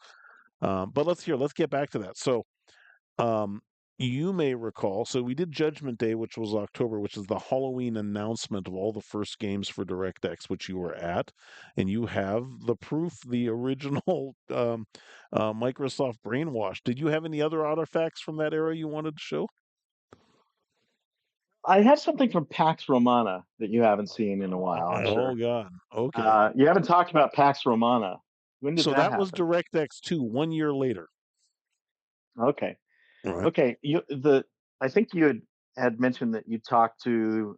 But let's get back to that. So, um, you may recall, so we did Judgment Day, which was October, which is the Halloween announcement of all the first games for DirectX, which you were at, and you have the proof, the original Microsoft brainwash. Did you have any other artifacts from that era you wanted to show? I have something from Pax Romana that you haven't seen in a while, I'm Oh sure. God. Okay. You haven't talked about Pax Romana. When did So that that was happen? DirectX 2, 1 year later. Okay. All right. Okay. I think you had mentioned that you talked to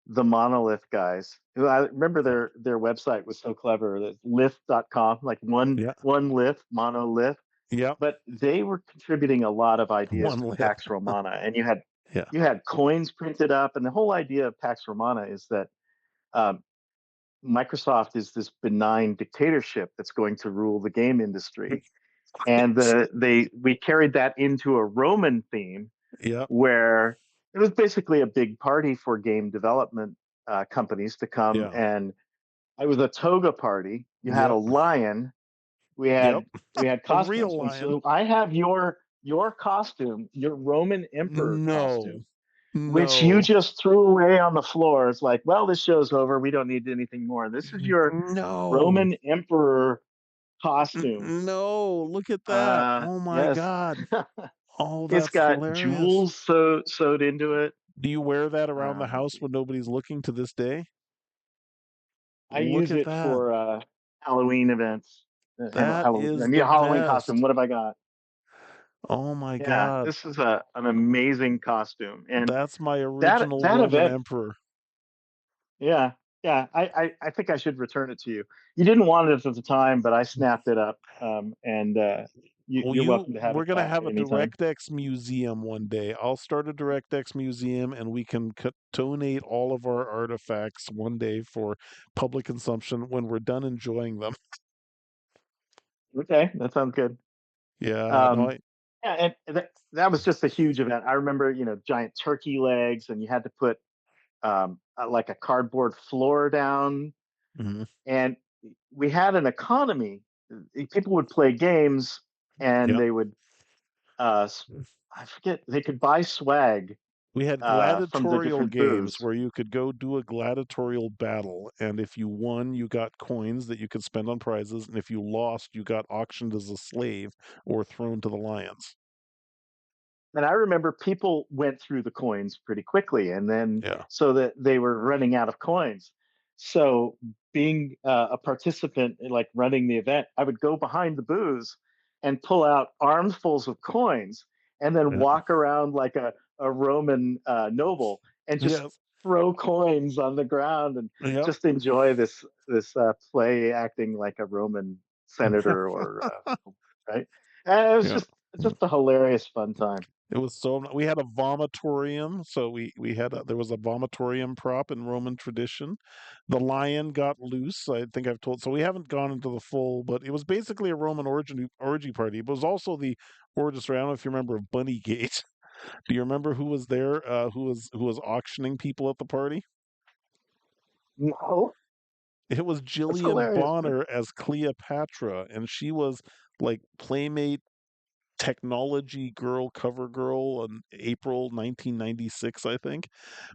the Monolith guys. Who I remember their website was so clever. That lift.com, like Yeah. one lift, monolith. Yeah. But they were contributing a lot of ideas One to lip. Pax Romana, and Yeah. you had coins printed up, and the whole idea of Pax Romana is that um, Microsoft is this benign dictatorship that's going to rule the game industry, and we carried that into a Roman theme Yeah. where it was basically a big party for game development companies to come, Yeah. and it was a toga party. You had a Yep. lion. We Yep. had we had A real costumes, and lion. so I have your costume, your Roman emperor No. costume, which you No. just threw away on the floor. It's like, well, this show's over. We don't need anything more. This is your No. Roman emperor costume. No. Look at that. Oh my Yes, God. Oh, it's that's got hilarious. jewels sewed into it. Do you wear that around the Um, house when nobody's looking to this day? I Look use at it that. for Halloween events. That Halloween. I is need the a Halloween costume. best. What have I got? Oh my Yeah, God. this is an amazing costume, and That's my that original that Roman event. emperor. Yeah, yeah. I think I should return it to you. You didn't want it at the time, but I snapped it up, and Well, you're welcome to have we're it gonna back have at a any time. DirectX museum one day. I'll start a DirectX museum, and we can donate all of our artifacts one day for public consumption when we're done enjoying them. Okay, that sounds good. Yeah, no, Um, yeah, and that was just a huge event. I remember, giant turkey legs, and you had to put like a cardboard floor down, mhm, and we had an economy. People would play games, and yeah. they would I forget, they could buy swag We had from the gladiatorial different games booths. where you could go do a gladiatorial battle, and if you won, you got coins that you could spend on prizes, and if you lost, you got auctioned as a slave or thrown to the lions. And I remember people went through the coins pretty quickly, and then Yeah. so that they were running out of coins. So being a participant in like running the event, I would go behind the booths and pull out armfuls of coins, and then Yeah. walk around like a Roman noble and just Yes. throw coins on the ground and Yep. just enjoy this play acting like a Roman senator or right. And it was Yeah. just a hilarious fun time. It was so we had a vomitorium, so we had there was a vomitorium prop in Roman tradition. The lion got loose. I think I've told. So we haven't gone into the full, but it was basically a Roman orgy party. But it was also the origin story. I don't know if you remember of Bunnygate. Do you remember who was there? Who was auctioning people at the party? No, It was that's Jillian hilarious. Bonner as Cleopatra, and she was like Playmate technology girl cover girl in April 1996, I think.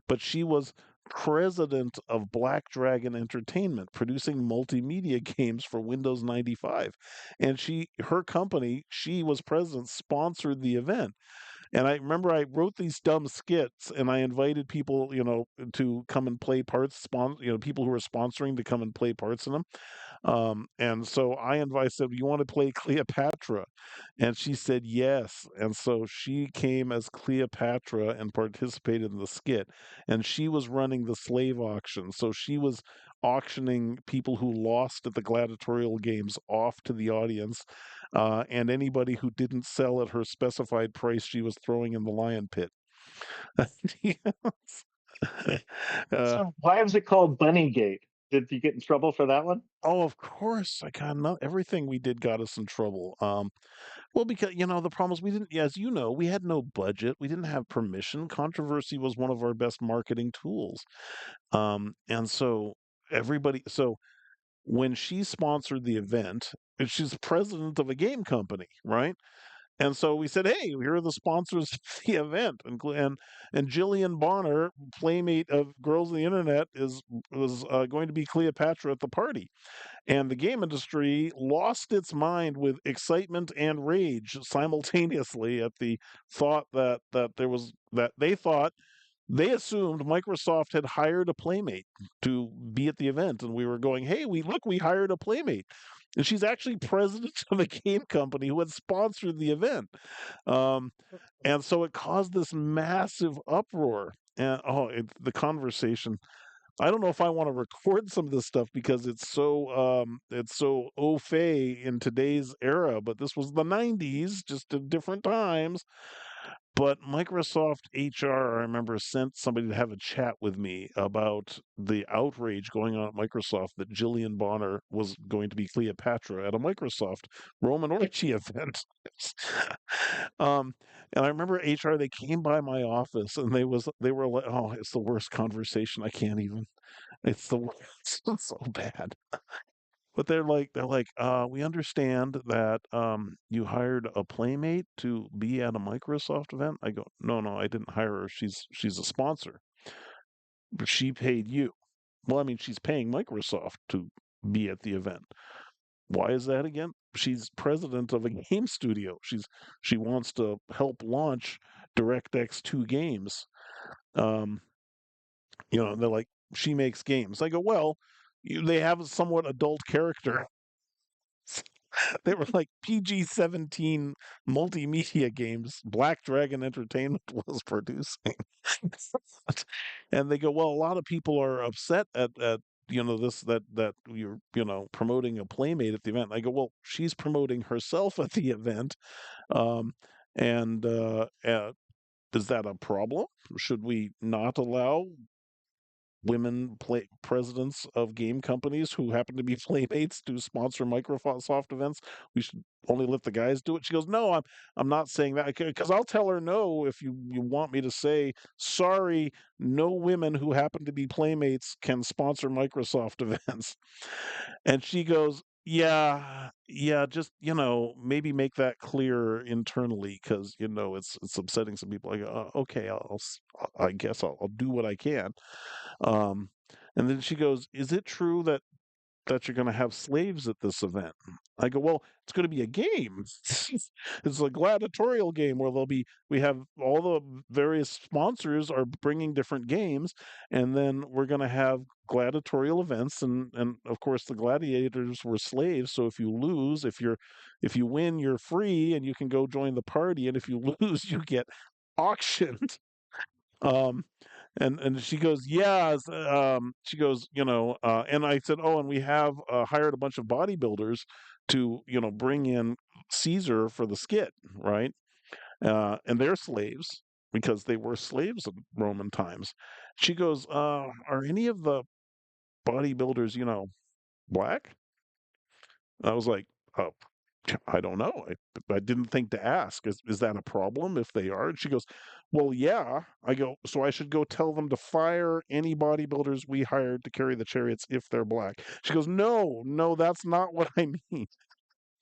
But she was president of Black Dragon Entertainment, producing multimedia games for Windows 95. And her company, she was president, sponsored the event. And I remember I wrote these dumb skits and I invited people, to come and play parts, people who were sponsoring to come and play parts in them. And so I said, "You want to play Cleopatra?" And she said yes. And so she came as Cleopatra and participated in the skit. And she was running the slave auction. So she was auctioning people who lost at the gladiatorial games off to the audience. And anybody who didn't sell at her specified price, she was throwing in the lion pit. Yes. uh, So why was it called Bunnygate? Did you get in trouble for that one? oh, of course. I got no, everything we did got us in trouble. Well, because the problem is we didn't, as you know, we had no budget. We didn't have permission. Controversy was one of our best marketing tools. And so so when she sponsored the event, and she's president of a game company, right? And so we said, "Hey, here are the sponsors of the event," and Jillian Bonner, playmate of Girls of the Internet, is was going to be Cleopatra at the party. And the game industry lost its mind with excitement and rage simultaneously at the thought that there was that they assumed Microsoft had hired a playmate to be at the event, and we were going, "Hey, we hired a playmate." And she's actually president of a game company who had sponsored the event. Um, and so it caused this massive uproar. And the conversation, I don't know if I want to record some of this stuff because it's so au fait in today's era, but this was the 90s, just in different times. But Microsoft HR, I remember, sent somebody to have a chat with me about the outrage going on at Microsoft that Jillian Bonner was going to be Cleopatra at a Microsoft Roman orgy event. um, and I remember HR, they came by my office and they were like, "Oh, it's the worst conversation. I can't even. It's the worst. It's so bad." But we understand that you hired a playmate to be at a Microsoft event. I go, "No, no, I didn't hire her. She's a sponsor. But she paid you." Well, I mean, she's paying Microsoft to be at the event. Why is that again? She's president of a game studio. She wants to help launch DirectX 2 games. Um, they're like, she makes games. I go, well, they have a somewhat adult character. They were like PG-17 multimedia games. Black Dragon Entertainment was producing. And they go, well, a lot of people are upset at this that you're promoting a playmate at the event. I go, well, she's promoting herself at the event. Um, and is that a problem? Should we not allow women play presidents of game companies who happen to be playmates to sponsor Microsoft events? We should only let the guys do it. She goes, "No, I'm not saying that because I'll tell her no if you want me to say sorry. No women who happen to be playmates can sponsor Microsoft events." And she goes, "Yeah, yeah, just maybe make that clear internally because it's upsetting some people." I go, "Okay, I guess I'll do what I can." Um, and then she goes, "Is it true that you're going to have slaves at this event?" I go, "Well, it's going to be a game. It's a gladiatorial game where we have all the various sponsors are bringing different games, and then we're going to have gladiatorial events, and of course the gladiators were slaves. So if you lose, if you win, you're free and you can go join the party, and if you lose, you get auctioned." Um, and she goes, "Yeah." She goes, and I said, "Oh, and we have hired a bunch of bodybuilders to, bring in Caesar for the skit, right? And they're slaves because they were slaves in Roman times." She goes, "Are any of the bodybuilders, black?" I was like, "Oh, I don't know. I didn't think to ask. Is that a problem if they are?" And she goes, "Well, yeah." I go, "So I should go tell them to fire any bodybuilders we hired to carry the chariots if they're black?" She goes, "No, no, that's not what I mean."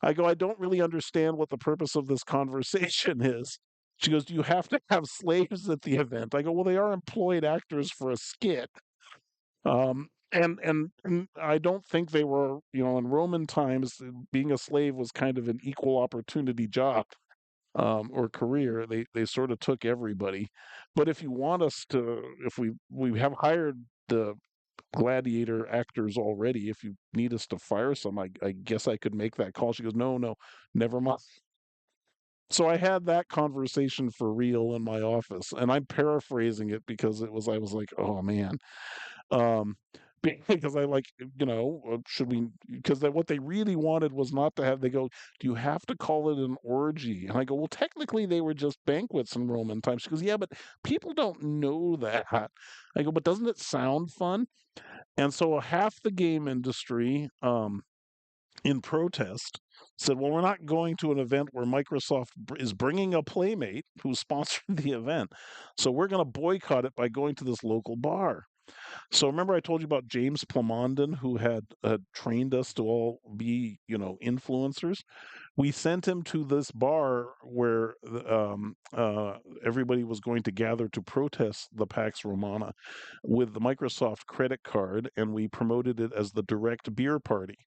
I go, "I don't really understand what the purpose of this conversation is." She goes, "Do you have to have slaves at the event?" I go, "Well, they are employed actors for a skit." And I don't think they were, in Roman times, being a slave was kind of an equal opportunity job, or career. They sort of took everybody. But if you want us to, if we have hired the gladiator actors already. If you need us to fire some, I guess I could make that call." She goes, "No, no, never mind." So I had that conversation for real in my office, and I'm paraphrasing it because I was like, "Oh man." Um, because I like, should we, because what they really wanted was not to have, they go, "Do you have to call it an orgy?" And I go, "Well, technically they were just banquets in Roman times." She goes, "Yeah, but people don't know that." I go, "But doesn't it sound fun?" And so half the game industry, in protest, said, "Well, we're not going to an event where Microsoft is bringing a playmate who sponsored the event. So we're going to boycott it by going to this local bar." So remember I told you about James Plamondon, who had trained us to all be, influencers? We sent him to this bar where everybody was going to gather to protest the Pax Romana with the Microsoft credit card, and we promoted it as the direct beer party.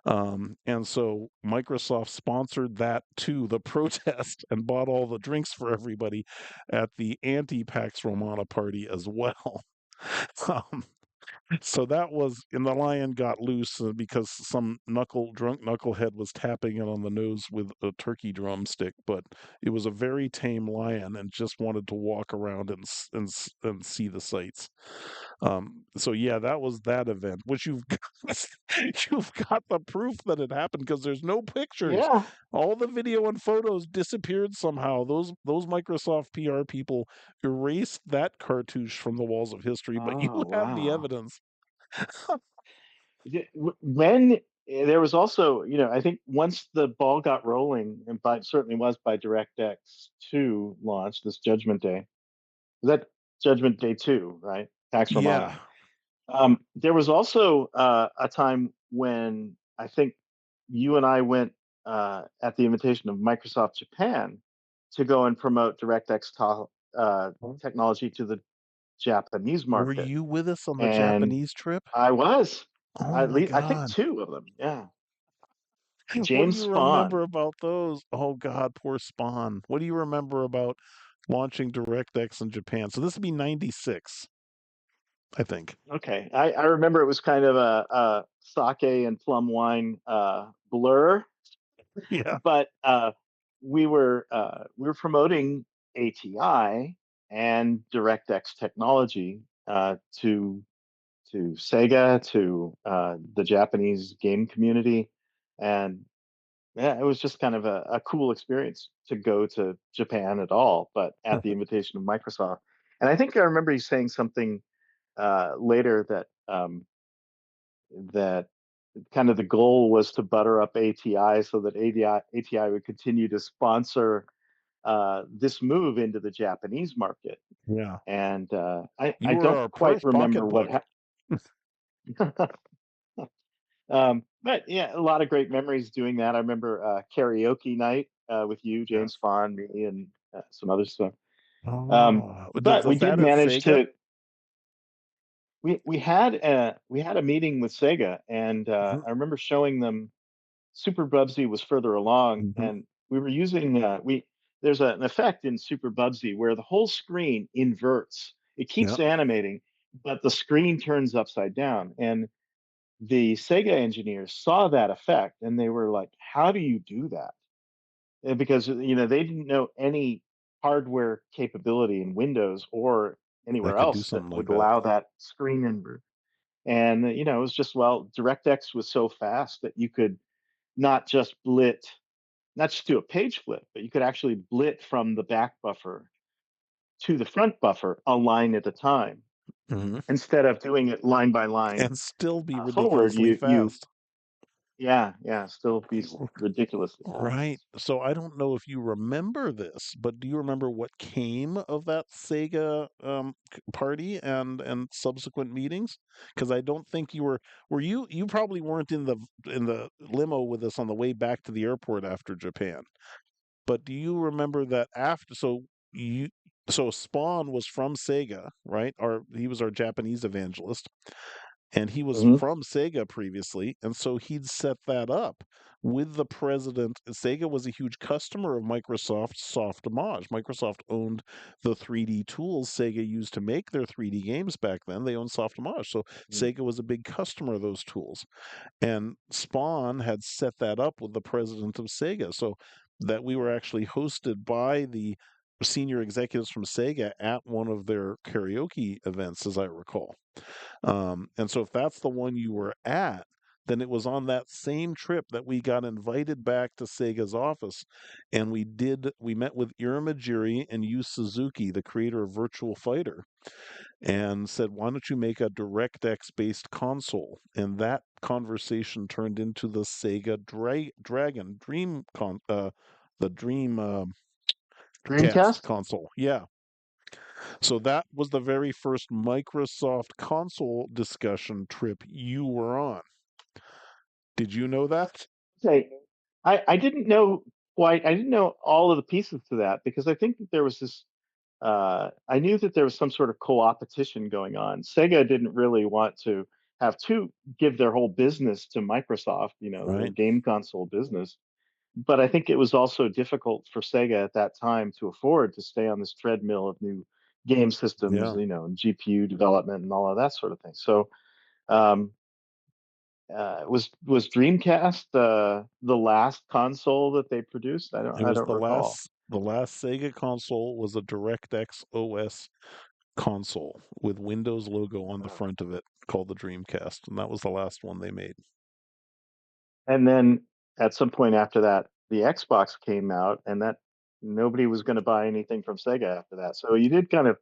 And so Microsoft sponsored that to the protest and bought all the drinks for everybody at the anti-Pax Romana party as well. Um, so that was, and the lion got loose because some drunk knucklehead was tapping it on the nose with a turkey drumstick. But it was a very tame lion and just wanted to walk around and see the sights. So yeah, that was that event, which you've got the proof that it happened because there's no pictures. Yeah. All the video and photos disappeared somehow. Those Microsoft PR people erased that cartouche from the walls of history, but you Oh, have the wow. evidence. When there was also, I think once the ball got rolling, and certainly was by DirectX 2 launch, this Judgment Day. Was that Judgment Day 2, right? Pax Yeah. Romana. There was also a time when I think you and I went at the invitation of Microsoft Japan to go and promote DirectX technology to the Japanese Were market. you with us on the And Japanese trip? I was, Oh at my least, I think God. two of them. Yeah. What do James you remember Spahn. about those? Oh God, poor Spawn. What do you remember about launching DirectX in Japan? So this would be 96, I think. Okay. I remember it was kind of a sake and plum wine blur, Yeah. but we were promoting ATI and DirectX technology to Sega, to the Japanese game community, and yeah, it was just kind of a cool experience to go to Japan at all, but at the invitation of Microsoft. And I think I remember you saying something later that kind of the goal was to butter up ATI so that ATI would continue to sponsor this move into the Japanese market. Yeah. And I You were don't our quite remember what pocketbook. happened. But yeah, a lot of great memories doing that. I remember karaoke night with you, James Yes. Bond, me, and some other stuff. Oh, But we was did that at manage Sega? to. We had a meeting with Sega, and Hmm. I remember showing them Super Bubsy was further along, Hmm. and we were using we. There's an effect in Super Bubsy where the whole screen inverts. It Yeah. keeps animating, but the screen turns upside down. And the Sega engineers saw that effect, and they were like, "How do you do that?" Because they didn't know any hardware capability in Windows or That anywhere could do else that something like would that. allow that screen invert. And it was just, well, DirectX was so fast that you could not just not just do a page flip, but you could actually blit from the back buffer to the front buffer a line at a time. Hmm. Instead of doing it line by line And still be forward, ridiculously you fast. yeah, still be ridiculously Right. fast. So I don't know if you remember this, but do you remember what came of that Sega party and subsequent meetings? Because I don't think you were you probably weren't in the limo with us on the way back to the airport after Japan. But do you remember that after you so Spawn was from Sega, right? Or he was our Japanese evangelist. and he was Hmm. from Sega previously, and so he'd set that up with the president. Sega was a huge customer of Microsoft's Softimage. Microsoft owned the 3D tools Sega used to make their 3D games back then. They owned Softimage, so Sega was a big customer of those tools. And Spawn had set that up with the president of Sega, so that we were actually hosted by the senior executives from Sega at one of their karaoke events, as I recall. And so if that's the one you were at, then it was on that same trip that we got invited back to Sega's office, and we met with Irimajiri and Yu Suzuki, the creator of Virtual Fighter, and said, "Why don't you make a DirectX based console?" And that conversation turned into the Sega Dragon the Dream Cast Dreamcast. console. Yeah, so that was the very first Microsoft console discussion trip you were on. Did you know that? Okay, I didn't know quite. I didn't know all of the pieces to that because I think that there was this. I knew that there was some sort of co-opetition going on. Sega didn't really want to have to give their whole business to Microsoft, their Right. game console business. But I think it was also difficult for Sega at that time to afford to stay on this treadmill of new game systems, Yeah. and GPU development and all of that sort of thing. So, um, was Dreamcast the last console that they produced? It I was don't recall. the last Sega console was a DirectX OS console with Windows logo on the Uh, front of it called the Dreamcast, and that was the last one they made. And then at some point after that, the Xbox came out, and that nobody was going to buy anything from Sega after that. So you did kind of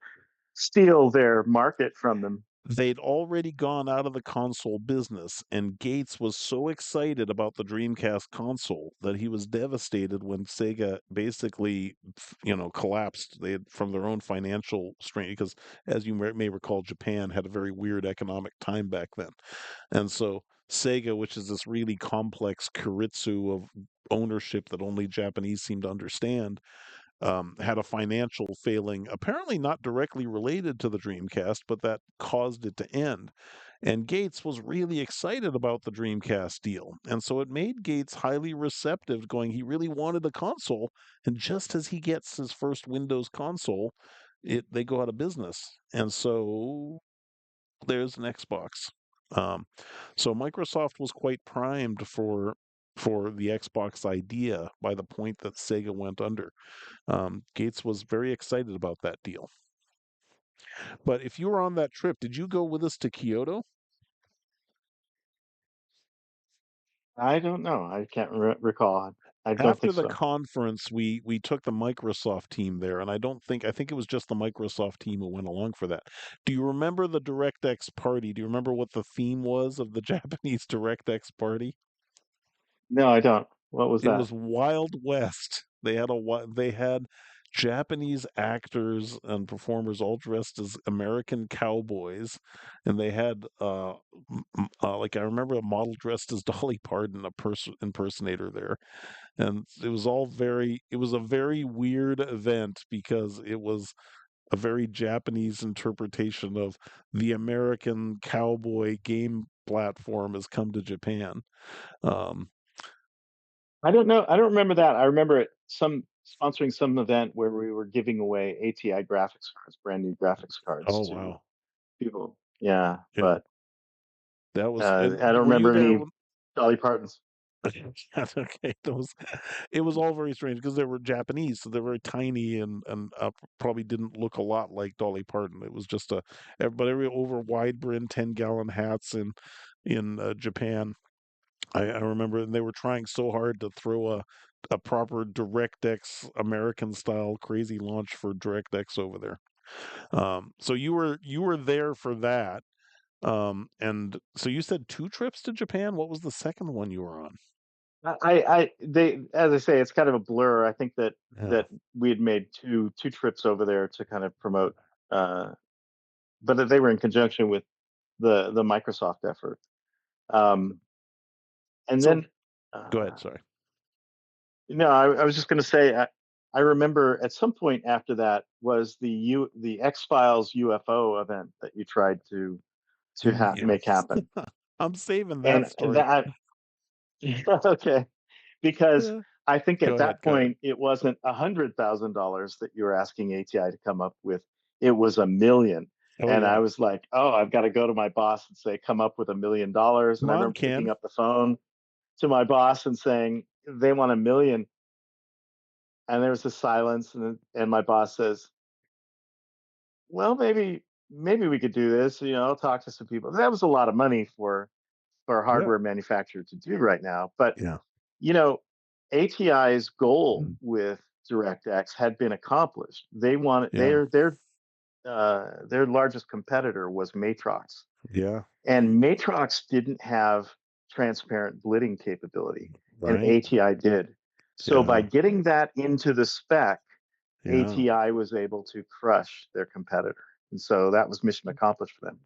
steal their market from them. They'd already gone out of the console business, and Gates was so excited about the Dreamcast console that he was devastated when Sega basically, collapsed. They had from their own financial strain, because, as you may recall, Japan had a very weird economic time back then, and so Sega, which is this really complex keiretsu of ownership that only Japanese seem to understand, had a financial failing, apparently not directly related to the Dreamcast, but that caused it to end. And Gates was really excited about the Dreamcast deal. And so it made Gates highly receptive, going, he really wanted a console. And just as he gets his first Windows console, they go out of business. And so there's an Xbox. Um, so Microsoft was quite primed for the Xbox idea by the point that Sega went under. Gates was very excited about that deal. But if you were on that trip, did you go with us to Kyoto? I don't know. I can't recall. I don't After think the so. conference, we took the Microsoft team there, and I think it was just the Microsoft team who went along for that. Do you remember the DirectX party? Do you remember what the theme was of the Japanese DirectX party? No, I don't. What was It that? was Wild West. They had Japanese actors and performers all dressed as American cowboys, and they had like I remember a model dressed as Dolly Parton, a person impersonator there, and it was a very weird event because it was a very Japanese interpretation of the American cowboy game platform has come to Japan. Um, I don't know. I don't remember that. I remember it sponsoring some event where we were giving away ATI graphics cards, brand new graphics cards oh to wow. people. Yeah, Yeah, but that was. And I don't were you remember there any when? Dolly Parton's. That's okay. It was all very strange because they were Japanese, so they're very tiny and probably didn't look a lot like Dolly Parton. It was just everybody over wide brim 10-gallon hats in Japan. I remember, and they were trying so hard to throw a proper DirectX American style crazy launch for DirectX over there. So you were there for that. And so you said two trips to Japan. What was the second one you were on? They, as I say, it's kind of a blur. I think Yeah. that we had made two trips over there to kind of promote, uh, but that they were in conjunction with the Microsoft effort. Um, and So then, go ahead. uh, Sorry. I was just going to say, I remember at some point after that was the X Files UFO event that you tried to to Yeah. make happen. I'm saving that And story. that okay, because Yeah. I think Go at ahead, that go ahead. point it wasn't $100,000 that you were asking ATI to come up with; it was 1 million. Oh, And I yeah. was like, "Oh, I've got to go to my boss and say, come up with $1 million." Come And I on, remember picking Ken. up the phone to my boss and saying, "They want 1 million." And there was a silence, and my boss says, "Well, maybe we could do this. I'll talk to some people." That was a lot of money for a Yeah. hardware manufacturer to do right now. But Yeah. you know, ATI's goal Mm. with DirectX had been accomplished. They wanted Yeah. their largest competitor was Matrox, Yeah. and Matrox didn't have transparent blitting capability, and Right. ATI did. So by Yeah. getting that into the spec, Yeah. ATI was able to crush their competitor, and so that was mission accomplished for them.